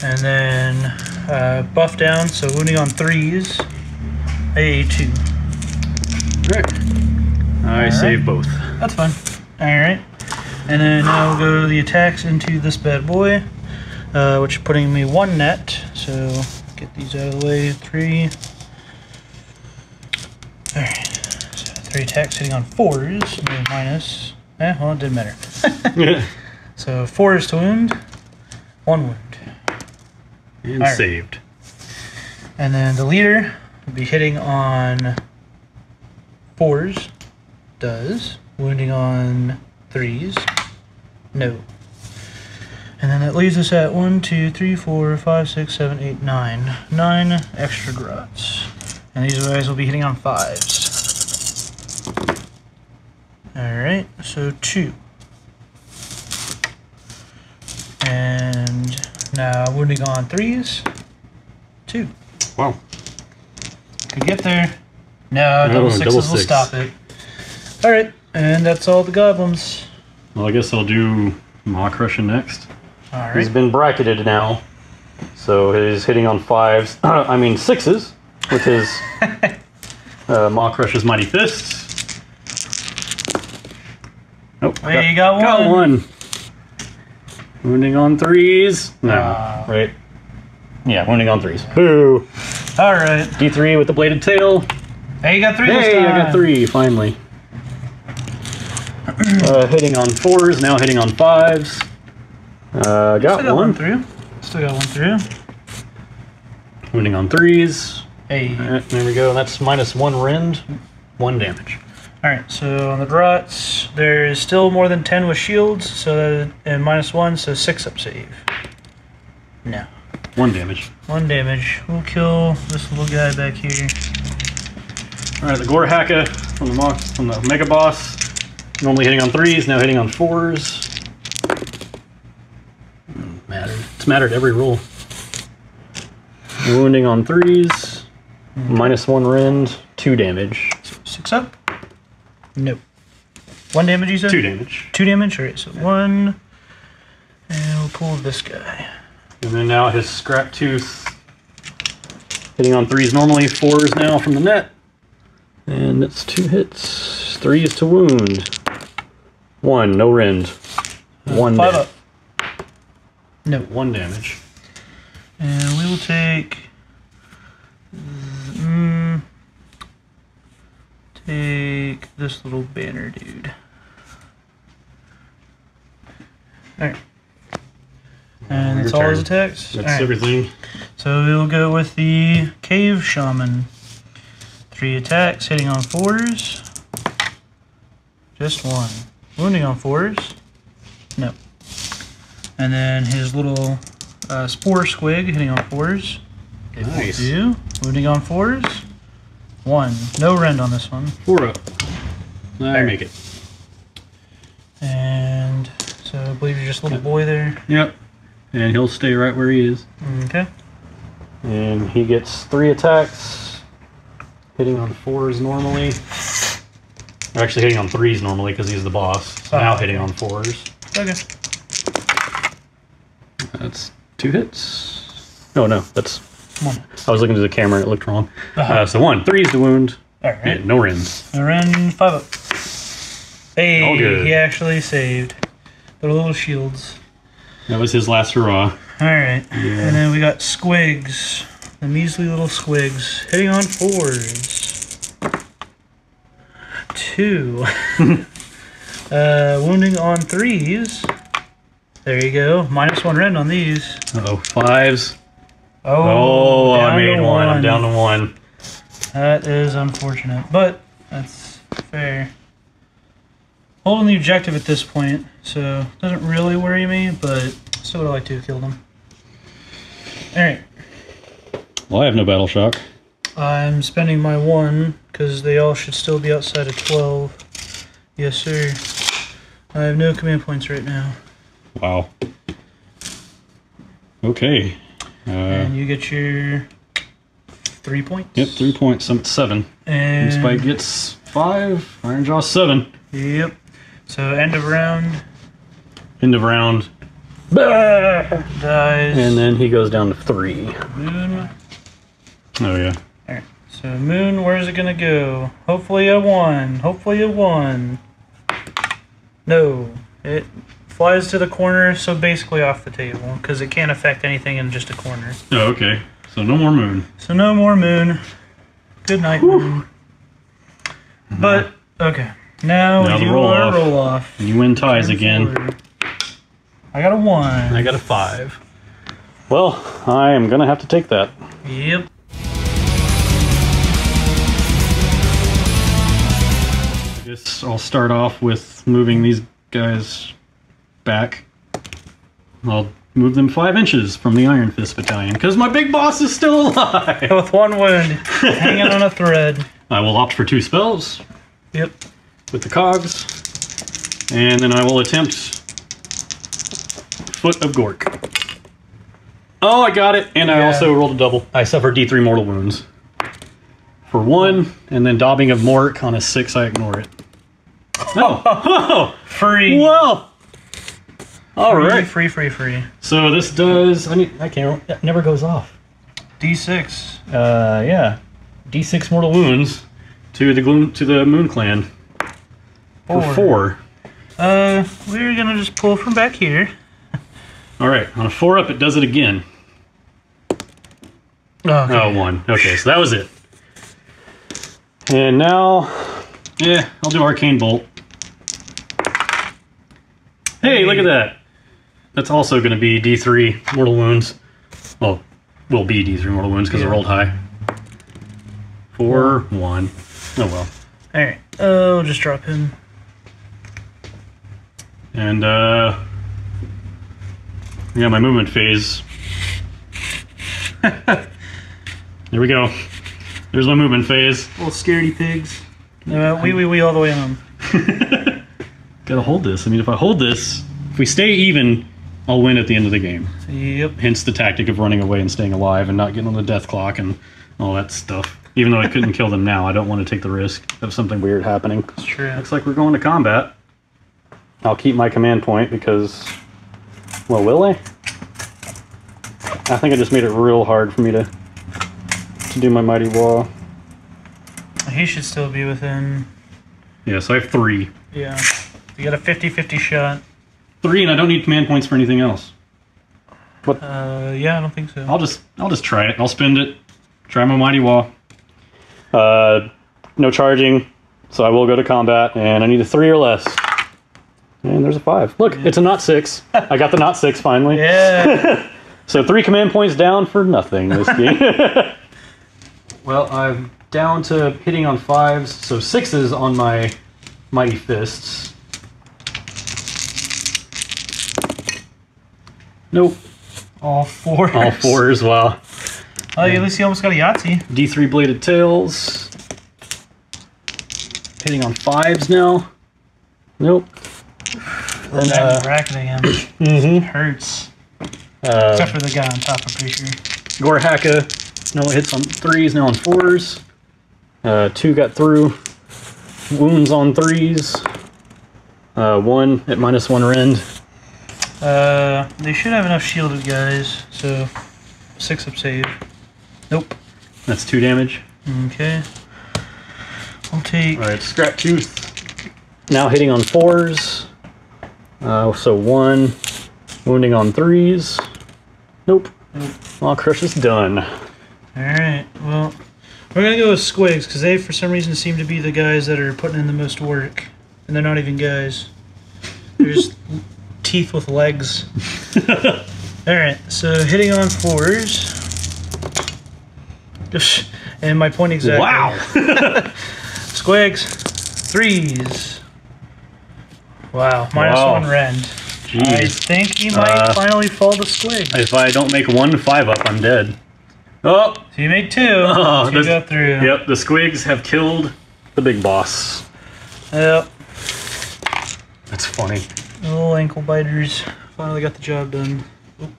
And then buff down, so wounding on 3s. Hey, 2. I save both. That's fine. Alright. And then now we'll go the attacks into this bad boy, which is putting me 1 net. So get these out of the way. 3. Alright. So 3 attacks hitting on 4s. Minus. Well, it didn't matter. So 4s to wound. 1 wound. And Right. saved. And then the leader will be hitting on 4s. Does. Wounding on 3s. No. And then that leaves us at 1, 2, 3, 4, 5, 6, 7, 8, 9. 9 extra Grots. And these guys will be hitting on 5s. Alright, so 2. And now wounding on 3s. 2. Wow. Could get there. No, double 6s double will 6. stop it. Alright, and that's all the goblins. Well, I guess I'll do Maw Crusher next. Alright. He's been bracketed now, so he's hitting on 5s. I mean 6s with his Maw Crusher's Mighty Fist. Oh, Hey, you got one. Got one. Wounding on 3s. No, right? Yeah, wounding on 3s. Boo. Alright. D3 with the bladed tail. Hey, you got 3 this Hey, time. I got 3 finally. Hitting on 4s, now hitting on 5s. Got Still got 1 one. through. Still got 1 through. Wounding on 3s. Hey. There we go. That's -1 rend, 1 damage. Alright, so on the Grots, there is still more than 10 with shields, so that, and -1, so 6-up save. No. 1 damage. 1 damage. We'll kill this little guy back here. All right, the Gore Haka from the Mega Boss. Normally hitting on 3s, now hitting on 4s. It's mattered every roll. Wounding on 3s. -1 rend, 2 damage. So 6 up? Nope. 1 damage, you said? 2 damage. 2 damage? Alright, so 1. And we'll pull this guy. And then now his Scrap Tooth. Hitting on 3s normally, 4s now from the net. And it's 2 hits. 3s to wound. 1, no rend. 1 5 net. up. No. 1 damage. And we will take... take this little banner dude. Alright. And that's all his attacks? That's everything. So we'll go with the Cave Shaman. 3 attacks, hitting on 4s. Just 1. Wounding on 4s. No. And then his little Spore Squig, hitting on 4s. Nice. 2. Wounding on 4s. 1. No rend on this one. 4 up. I make it. And so I believe you're just a little boy there. Yep. And he'll stay right where he is. Okay. And he gets 3 attacks. Hitting on 4s normally. Or actually hitting on 3s normally because he's the boss. So now hitting on 4s. Okay. That's 2 hits. Oh no, that's... 1. I was looking to the camera and it looked wrong. So 1, 3s to wound. Alright. And no rends. No rend, 5 up. Hey, All good. he actually saved. Their little shields. That was his last hurrah. Alright. And then we got Squigs. The measly little Squigs. Hitting on 4s. 2. Wounding on 3s. There you go. -1 rend on these. Uh-oh, 5s. Oh, I made 1. I'm down to 1. That is unfortunate, but that's fair. Holding the objective at this point, so it doesn't really worry me, but still would have liked to have killed him. Alright. Well, I have no battle shock. I'm spending my 1, because they all should still be outside of 12. Yes, sir. I have no command points right now. Wow. Okay. And you get your 3 points? Yep, 3 points. I'm at 7. And Spike gets 5. Ironjawz 7. Yep. So end of round. End of round. Dies. And then he goes down to 3. Moon. Oh, yeah. Alright. So Moon, where's it gonna go? Hopefully a 1. Hopefully a 1. No. It flies to the corner, so basically off the table, because it can't affect anything in just a corner. Oh, okay. So no more Moon. So no more Moon. Good night, Moon. But, okay. Now the you are roll off. And you win ties again. Forward. I got a 1. I got a 5. Well, I am going to have to take that. Yep. I guess I'll start off with moving these guys back. I'll move them 5 inches from the Iron Fist Battalion, because my big boss is still alive! With 1 wound, hanging on a thread. I will opt for 2 spells. Yep. With the cogs. And then I will attempt Foot of Gork. Oh, I got it! And I also rolled a double. I suffered D3 mortal wounds. For 1, and then Daubing of Mork on a 6, I ignore it. Oh! Free. Well! Alright. Free. So this does... I can't... That never goes off. D6. Yeah. D6 mortal wounds to the Moon Clan. For 4. We're gonna just pull from back here. Alright, on a 4 up, it does it again. Okay. Oh, 1. Okay, so that was it. And now... Yeah, I'll do Arcane Bolt. Hey, look at that! That's also going to be D3 mortal wounds. Well, will be D3 mortal wounds because I rolled high. 4, 1. Oh well. Alright, I'll just drop him. And, yeah, my movement phase. There we go. There's my movement phase. Little scaredy pigs. We all the way home. Gotta hold this. I mean, if I hold this, if we stay even, I'll win at the end of the game. Yep. Hence the tactic of running away and staying alive and not getting on the death clock and all that stuff. Even though I couldn't kill them now, I don't want to take the risk of something weird happening. It's true. Looks like we're going to combat. I'll keep my command point because... Well, will I? I think I just made it real hard for me to do my Mighty Wall. He should still be within... Yeah, so I have 3. Yeah. You got a 50-50 shot. 3, and I don't need command points for anything else. What? Yeah, I don't think so. I'll just try it. I'll spend it. Try my Mighty Wall. No charging, so I will go to combat, and I need a 3 or less. And there's a 5. Look, it's a not 6. I got the not 6 finally. Yeah. So 3 command points down for nothing this game. Well, I'm down to hitting on 5s, so 6s on my Mighty Fists. Nope. All 4. All 4s, wow. Oh, at least you almost got a Yahtzee. D3 Bladed Tails. Hitting on 5s now. Nope. Then bracket again. Mm-hmm. Hurts. Except for the guy on top, I'm pretty sure. Gorhaka. No hits on 3s, now on 4s. 2 got through. Wounds on 3s. 1 at -1 rend. They should have enough shielded guys, so 6 up save. Nope. That's 2 damage. Okay. I'll take... Alright, Scrap Tooth. Now hitting on 4s. So 1. Wounding on 3s. Nope. Aw, Crush is done. Alright, well, we're gonna go with Squigs, because they, for some reason, seem to be the guys that are putting in the most work. And they're not even guys. They're just teeth with legs. Alright, so hitting on 4s. And my point exactly. Wow! Squigs. 3s. Wow, -1 rend. Jeez. I think he might finally fall to Squig. If I don't make 1 5-up, I'm dead. Oh! So you make 2. 2 got through. Yep, the Squigs have killed the big boss. Yep. That's funny. Little ankle biters. Finally got the job done. Oop.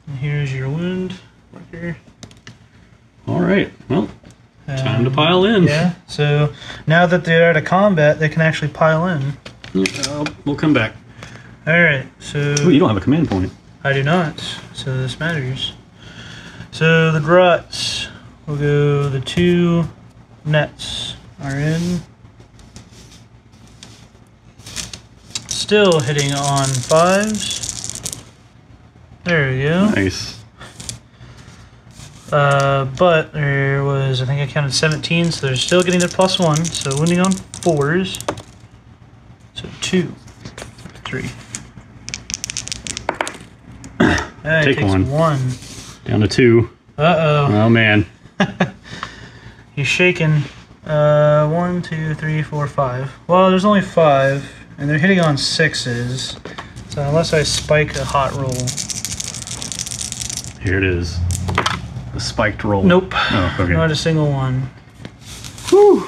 And here's your wound marker. Alright, well, time to pile in. Yeah, so now that they're out of combat, they can actually pile in. We'll come back. Alright, so... Ooh, you don't have a command point. I do not, so this matters. So the Druts, we'll go the 2 nets are in. Still hitting on 5s. There we go. Nice. But there was, I think I counted 17, so they're still getting their +1, so wounding on 4s. So 2, 3. Take takes 1. Down to 2. Uh-oh. Oh, man. He's shaking. 1, 2, 3, 4, 5. Well, there's only 5, and they're hitting on 6s. So unless I spike a hot roll. Here it is. The spiked roll. Nope. Oh, okay. Not a single one. Whew.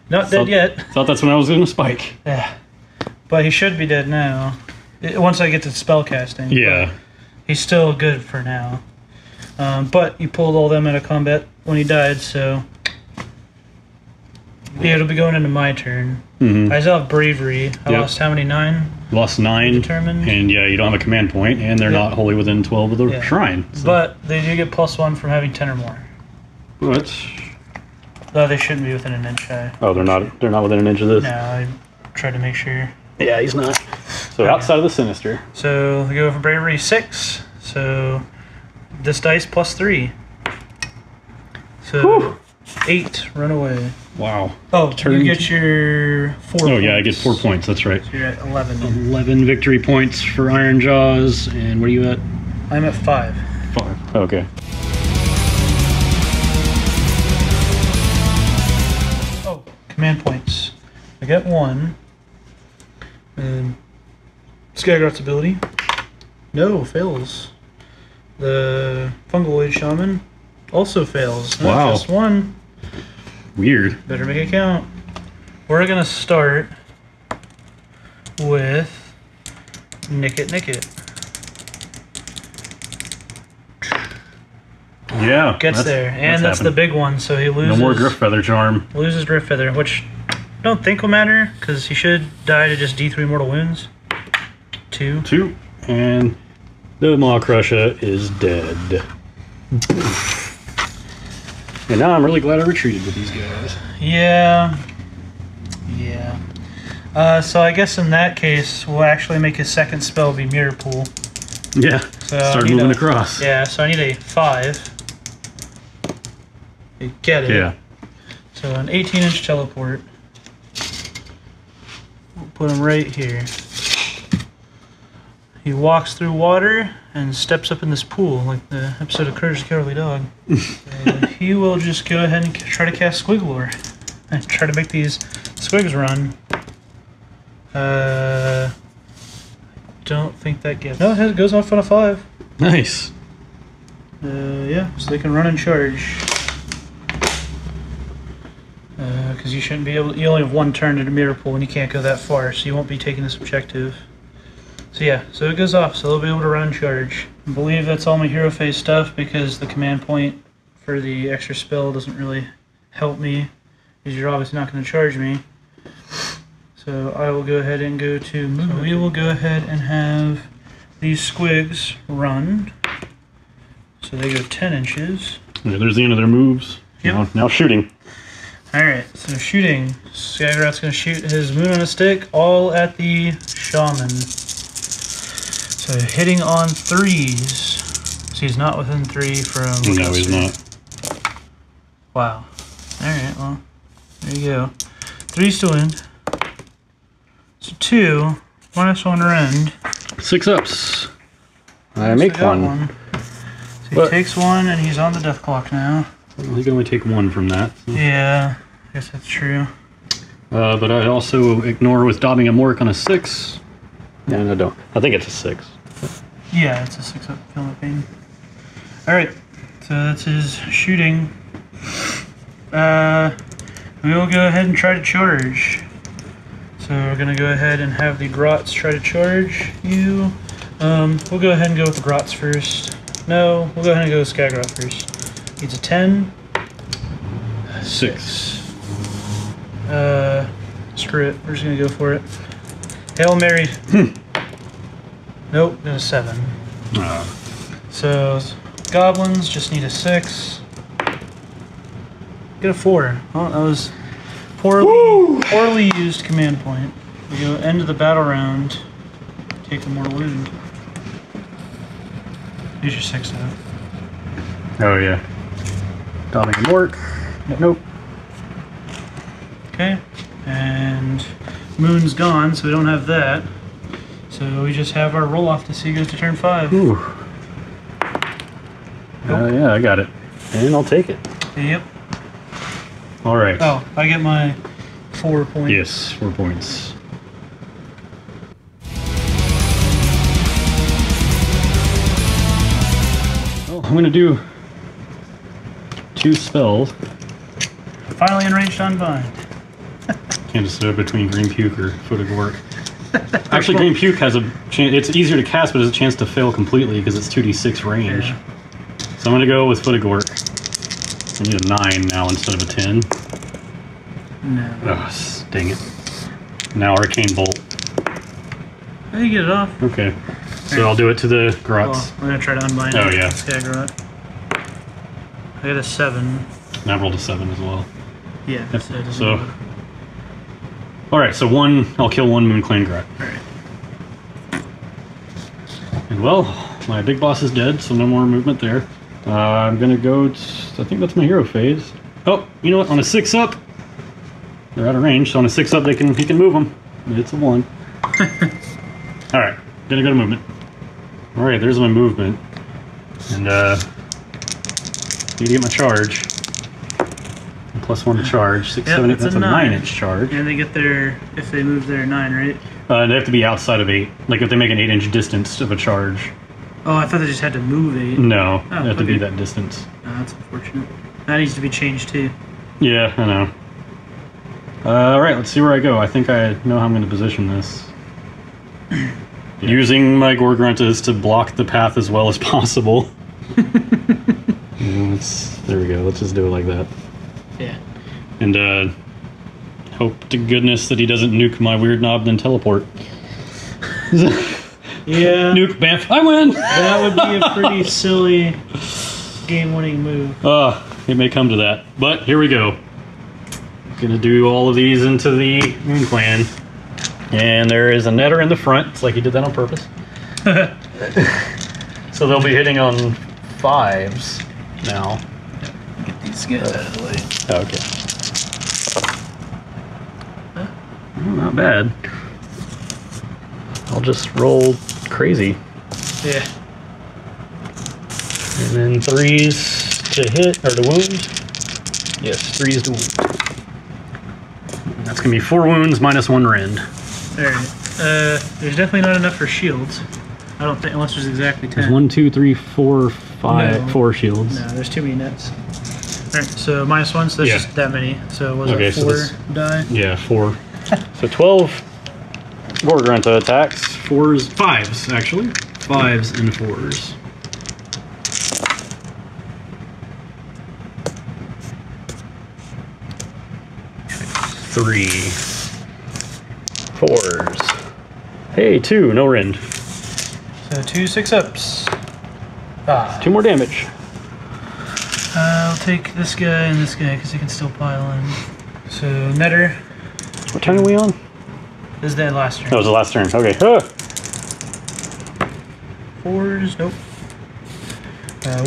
Not dead yet. Thought that's when I was going to spike. Yeah. But he should be dead now. Once I get to spell casting. Yeah. But he's still good for now. But you pulled all them out of combat when he died, so... Yeah, it'll be going into my turn. Mm-hmm. I still have Bravery. I lost how many? 9? Lost 9. Determined. And yeah, you don't have a command point, and they're not wholly within 12 of the shrine. So. But they do get +1 from having 10 or more. But... Though they shouldn't be within an inch high. Oh, they're not within an inch of this? No, I tried to make sure. Yeah, he's not. So outside of the Sinister. So we go for Bravery 6. So this dice +3. So 8, run away. Wow. Oh, you get your 4 points. Oh, yeah, I get 4 points, that's right. So you're at 11. 11 victory points for Ironjawz, and what are you at? I'm at 5. 5. Okay. Oh, command points. I got 1. And Skagrot's ability. No, fails. The Fungoid Shaman also fails. No, Wow. just 1. Weird. Better make it count. We're gonna start with Nick It. Yeah. Gets there, and that's the big one, so he loses. No more Drift Feather Charm. Loses Drift Feather, which I don't think will matter, because he should die to just D3 mortal wounds. 2. And the Maw Crusher is dead. And now I'm really glad I retreated with these guys. Yeah. So I guess in that case, we'll actually make his second spell be Mirror Pool. Yeah. So start moving across. Yeah, so I need a 5. You get it. Yeah. So an 18-inch teleport. We'll put him right here. He walks through water and steps up in this pool, like the episode of Courage the Cowardly Dog. He will just go ahead and try to cast Squiglor and try to make these Squigs run. Don't think that gets. No, it goes off on a 5. Nice. Yeah, so they can run and charge. Because you shouldn't be able. You only have one turn to the Mirror Pool, and you can't go that far, so you won't be taking this objective. So yeah, so it goes off, so they'll be able to run and charge. I believe that's all my hero phase stuff, because the command point for the extra spell doesn't really help me, because you're obviously not going to charge me. So I will go ahead and go to move. So we will go ahead and have these squigs run. So they go 10 inches. Yeah, there's the end of their moves. Yep. Now shooting. Alright, so shooting. Skagrot's going to shoot his Moon on a Stick all at the Shaman. So hitting on 3s. So he's not within 3 from... No, he's not. Wow. Alright, well, there you go. 3s to win. So 2, -1 rend. 6 ups. I make one. So he takes 1 and he's on the death clock now. Well, he can only take 1 from that. So. Yeah, I guess that's true. But I also ignore with Daubing a Mork on a 6. Yeah, I don't. I think it's a 6. Yeah, it's a 6-up Feel My Pain. Alright, so that's his shooting. We will go ahead and try to charge. So we're going to go ahead and have the Grots try to charge you. We'll go ahead and go with the Grots first. No, we'll go ahead and go with Skagrot first. Needs a 10. 6. Screw it. We're just going to go for it. Hail Mary. Nope, got a 7. So goblins just need a 6. Get a 4. Well, that was poorly used command point. We go end of the battle round. Take a mortal wound. Use your 6 though. Oh yeah. Daubing a Mork. Nope. Okay, and Moon's gone, so we don't have that. So we just have our roll off to see who goes to turn 5. Ooh. Yeah, I got it. And I'll take it. Yep. All right. Oh, I get my 4 points. Yes, 4 points. Well, I'm going to do 2 spells. Finally enraged Unbind. Can't decide between Green Puke or Foot of Gork. Actually, Green Puke has a chance. It's easier to cast, but has a chance to fail completely because it's 2d6 range. Yeah. So I'm going to go with Foot of Gork. I need a 9 now instead of a 10. No. Oh, dang it. Now Arcane Bolt. How do you get it off? Okay. So I'll do it to the Grots. Well, I'm going to try to unbind Oh, it. yeah. Skagrot. I got a 7. And I've rolled a 7 as well. Yeah. Yep. So it doesn't So, work. alright, so I'll kill 1 Moon Clan Grot. Alright. And well, my big boss is dead, so no more movement there. I'm gonna go, I think that's my hero phase. Oh, you know what, on a 6-up, they're out of range, so on a 6-up he can move them. It's a 1. Alright, gonna go to movement. Alright, there's my movement. And need to get my charge. +1 to charge. 6, Yep, 7, 8, it's that's a a 9. 9-inch charge. And they get their, if they move their 9, right? They have to be outside of 8. Like if they make an 8-inch distance of a charge. Oh, I thought they just had to move 8. No, Oh, they have to be okay. that distance. Oh, that's unfortunate. That needs to be changed too. Yeah, I know. Alright, let's see where I go. I think I know how I'm going to position this. Using my Gorgruntas to block the path as well as possible. There we go. Let's just do it like that. Yeah. And hope to goodness that he doesn't nuke my weird knob then teleport. Yeah. Nuke, bamf, I win! That would be a pretty silly game-winning move. It may come to that. But here we go. Gonna do all of these into the Moon Clan. And there is a netter in the front. It's like he did that on purpose. So they'll be hitting on 5s now. Get these guys out of the way. Okay. Well, not bad. I'll just roll crazy. Yeah. And then 3s to hit, or to wound. Yes, 3s to wound. That's going to be 4 wounds minus 1 rend. Alright. There's definitely not enough for shields. I don't think, unless there's exactly 10. There's 1, 2, 3, 4, 5, No. 4 shields. No, there's too many nets. Alright, so -1, so that's Yeah. just that many. So was Okay, it so 4 this- die? Yeah, 4. So 12 Gorgrunta attacks. 4s, 5s actually. 5s and 4s. Three. 4s. Hey, 2, no rend. So 2 6-ups. 2 more damage. I'll take this guy and this guy because he can still pile in. So netter What turn are we on? this is the last turn. That was the last turn. Okay. 4s, nope.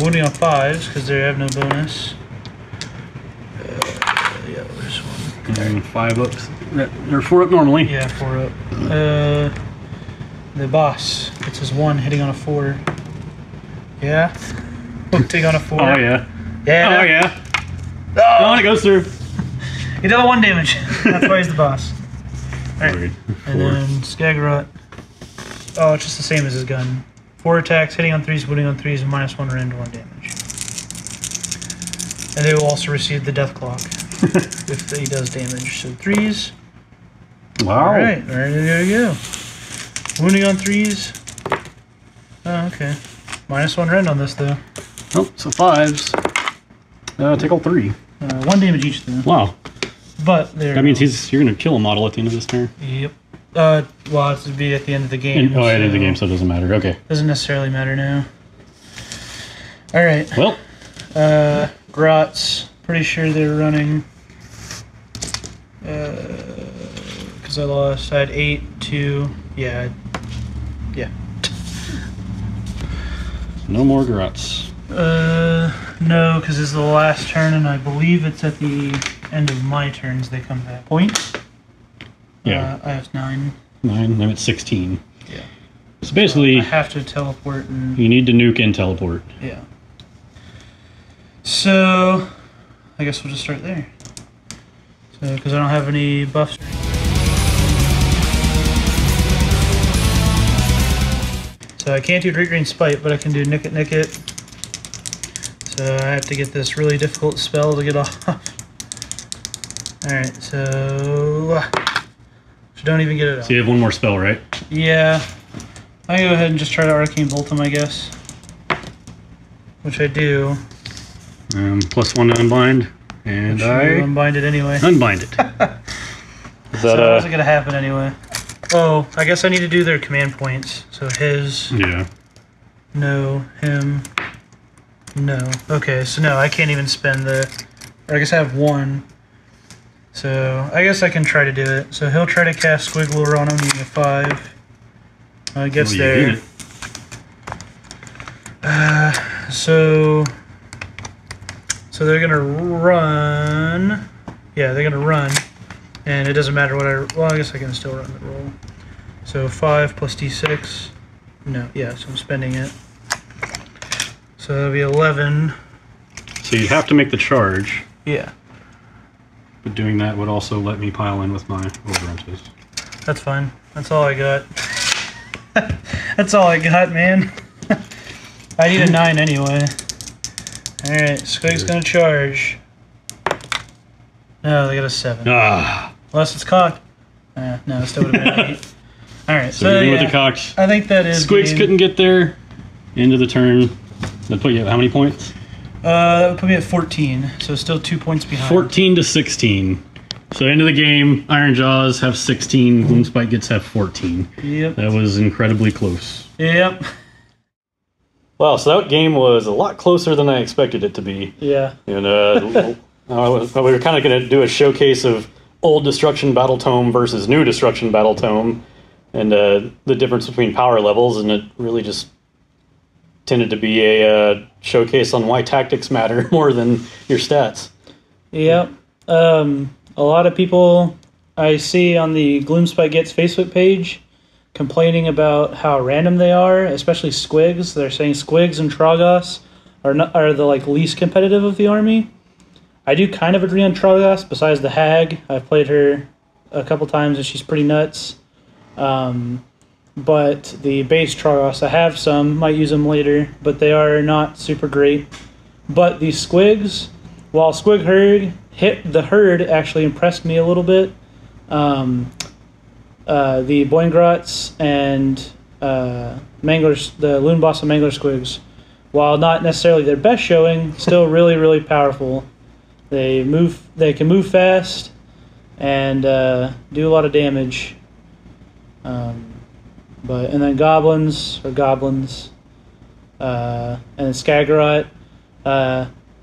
Wounding on 5s because they have no bonus. Yeah, there's one. And 5 ups. They're 4 up normally. Yeah, 4 up. The boss gets his 1 hitting on a 4. Yeah. Hooked on a 4. Oh yeah. Yeah. Oh yeah. Oh, Oh, and it goes through. he dealt 1 damage. That's why he's the boss. Alright. Weird. And 4. then Skagrot. Oh, it's just the same as his gun. 4 attacks, hitting on 3s, wounding on 3s, and -1 rend, 1 damage. And they will also receive the death clock if he does damage. So 3s. Wow. Alright, there you go. Wounding on 3s. Oh, okay. -1 rend on this though. Oh, so 5s. Take all 3. 1 damage each though. Wow. But there. That means you're gonna kill a model at the end of this turn. Yep. Well, it would be at the end of the game. Oh, at the end of the game, so it doesn't matter. Okay. Doesn't necessarily matter now. Alright. Well, Grots. Pretty sure they're running. Because I lost. I had 8, 2. Yeah. Yeah. no more Grots. No, because it's the last turn, and I believe it's at the end of my turns they come back. Points? Yeah. I have 9. 9. I'm at 16. Yeah. So basically, I have to teleport and. you need to nuke and teleport. Yeah. So, I guess we'll just start there. So, because I don't have any buffs. So I can't do Great Green Spite, but I can do Nick It. So I have to get this really difficult spell to get off. Alright, so don't even get it So you have one more spell, right? Yeah. I go ahead and just try to Arcane Bolt him, I guess. Which I do. +1 to unbind, and Which I you unbind it anyway. unbind it. Is So that how's it gonna happen anyway? Oh, I guess I need to do their command points. So his, Yeah. no, him, no. Okay, so no, I can't even spend the. Or I guess I have 1. So I guess I can try to do it. So he'll try to cast Squiggler on him using a 5. It gets Well, you there. did it. So they're gonna run. Yeah, they're gonna run, and it doesn't matter what I. Well, I guess I can still run the roll. So 5 plus d6. No, yeah. So I'm spending it. So that'll be 11. So you have to make the charge, Yeah, but doing that would also let me pile in with my Overrunches. that's fine. That's all I got. That's all I got, man. I need a 9 anyway. Alright, Squig's gonna charge. No, they got a 7. Ah, Unless it's cocked. No, it still would have been an 8. All right. So you're with the cocked. I think that is. Squigs game. couldn't get there. End of the turn. That put you at how many points? That would put me at 14. So still 2 points behind. 14 to 16. So end of the game, Ironjawz have 16, Gloomspite Gitz have 14. Yep. That was incredibly close. Yep. Wow, so that game was a lot closer than I expected it to be. Yeah. And we were kind of going to do a showcase of old Destruction Battle Tome versus new Destruction Battle Tome, and the difference between power levels, and it really just tended to be a showcase on why tactics matter more than your stats. Yep. A lot of people I see on the Gloomspite Gitz Facebook page complaining about how random they are, especially Squigs. They're saying Squigs and Trogos are the least competitive of the army. I do kind of agree on Trogos, besides the Hag. I've played her a couple times and she's pretty nuts. But the base Trogos, I have some, might use them later, but they are not super great. But the Squigs, while Squig Herd the herd actually impressed me a little bit. The Boingrots and Manglers, the Loon Boss and Mangler Squigs, while not necessarily their best showing, still really, really powerful. They can move fast and do a lot of damage. And then goblins, and then Skagrot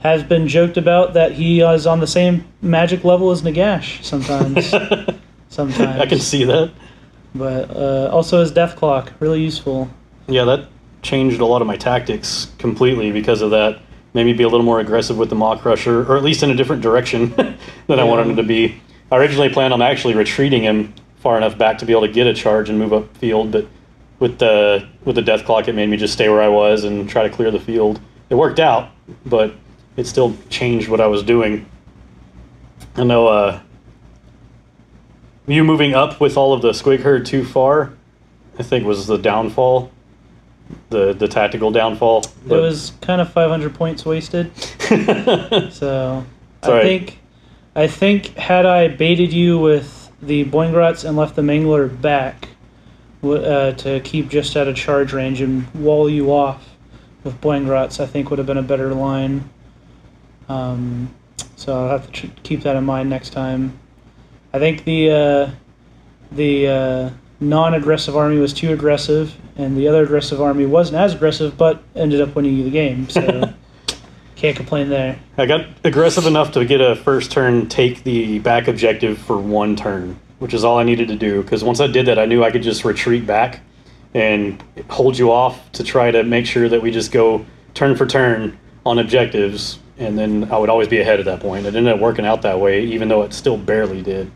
has been joked about that he is on the same magic level as Nagash sometimes. Sometimes. I can see that. But also his Death Clock, really useful. Yeah, that changed a lot of my tactics completely because of that. Made me be a little more aggressive with the Maw Crusher, or at least in a different direction than I wanted him to be. I originally planned on actually retreating him far enough back to be able to get a charge and move up field, but with the Death Clock, it made me just stay where I was and try to clear the field. It worked out, but it still changed what I was doing. I know you moving up with all of the Squig Herd too far, I think was the downfall, the tactical downfall. It was kind of 500 points wasted. So I think had I baited you with the Boingrots and left the Mangler back to keep just out of charge range and wall you off with Boingrots, I think would have been a better line. So I'll have to keep that in mind next time. I think the non-aggressive army was too aggressive, and the other aggressive army wasn't as aggressive, but ended up winning you the game. So can't complain there. I got aggressive enough to get a first turn, take the back objective for one turn, which is all I needed to do. Because once I did that, I knew I could just retreat back and hold you off to try to make sure that we just go turn for turn on objectives, and then I would always be ahead at that point. It ended up working out that way, even though it still barely did.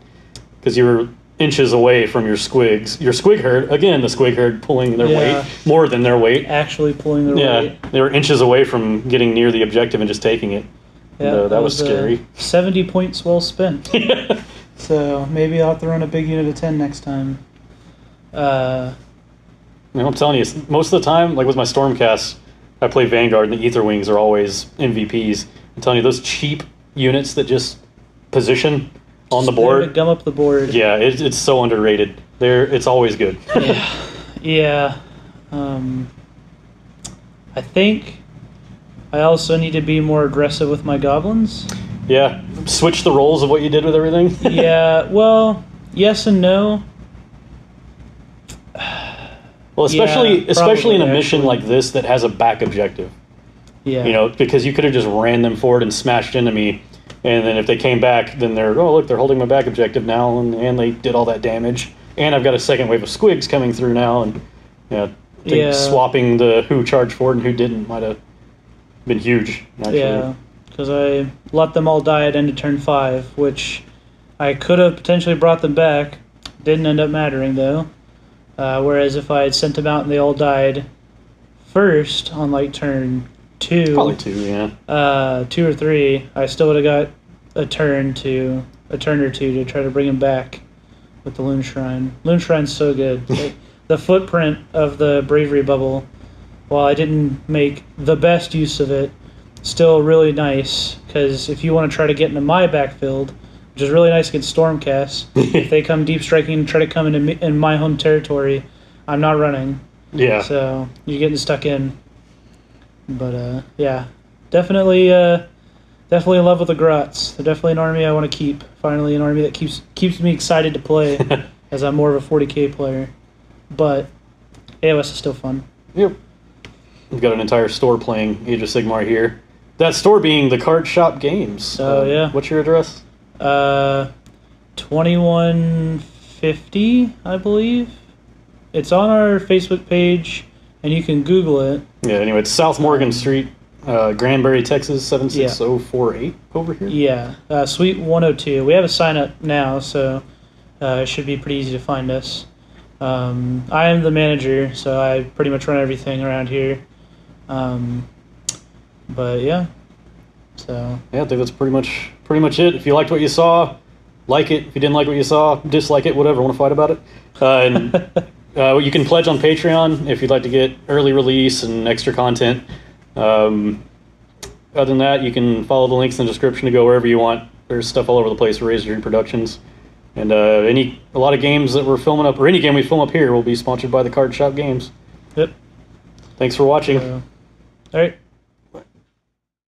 Because you were inches away from your Squigs. Your Squig Herd, again, the Squig Herd pulling their weight, more than their weight. Actually pulling their weight. Yeah, they were inches away from getting near the objective and just taking it. Yeah, that was scary. 70 points well spent. So maybe I'll have to run a big unit of 10 next time. I'm telling you, most of the time, like with my Stormcast, I play Vanguard, and the Ether Wings are always MVPs. I'm telling you, those cheap units that just position on the board, to gum up the board. Yeah, it's so underrated. It's always good. Yeah. I think I also need to be more aggressive with my goblins. Yeah, switch the roles of what you did with everything. Yeah, well, yes and no. Well, especially in a mission like this that has a back objective. Yeah. You know, because you could have just ran them forward and smashed into me, and then if they came back, then they're holding my back objective now, and they did all that damage, and I've got a second wave of Squigs coming through now, and I think swapping the who charged forward and who didn't might have been huge. Actually. Yeah, because I let them all die at end of turn 5, which I could have potentially brought them back. Didn't end up mattering though. Whereas if I had sent them out and they all died first on like turn 2, probably 2, yeah, 2 or 3, I still would have got a turn or two to try to bring them back with the Loon Shrine. Loon Shrine's so good. The footprint of the Bravery Bubble, while I didn't make the best use of it, still really nice, because if you want to try to get into my backfield, which is really nice against Stormcast. If they come deep striking and try to come in my home territory, I'm not running. Yeah. So you're getting stuck in. But yeah, definitely in love with the Grots. They're definitely an army I want to keep. Finally, an army that keeps me excited to play, as I'm more of a 40k player. But AOS is still fun. Yep. We've got an entire store playing Age of Sigmar here. That store being the Card Shop Games. Oh yeah. What's your address? 2150, I believe. It's on our Facebook page, and you can Google it. Yeah. Anyway, it's South Morgan Street, Granbury, Texas 76048 over here. Yeah. Suite 102. We have a sign up now, so it should be pretty easy to find us. I am the manager, so I pretty much run everything around here. But yeah, so yeah, I think that's pretty much it. If you liked what you saw, like it. If you didn't like what you saw, dislike it. Whatever. Want to fight about it? And you can pledge on Patreon if you'd like to get early release and extra content. Other than that, you can follow the links in the description to go wherever you want. There's stuff all over the place for Razortree Productions. And a lot of games that we're filming up, or any game we film up here, will be sponsored by the Card Shop Games. Yep. Thanks for watching. All right.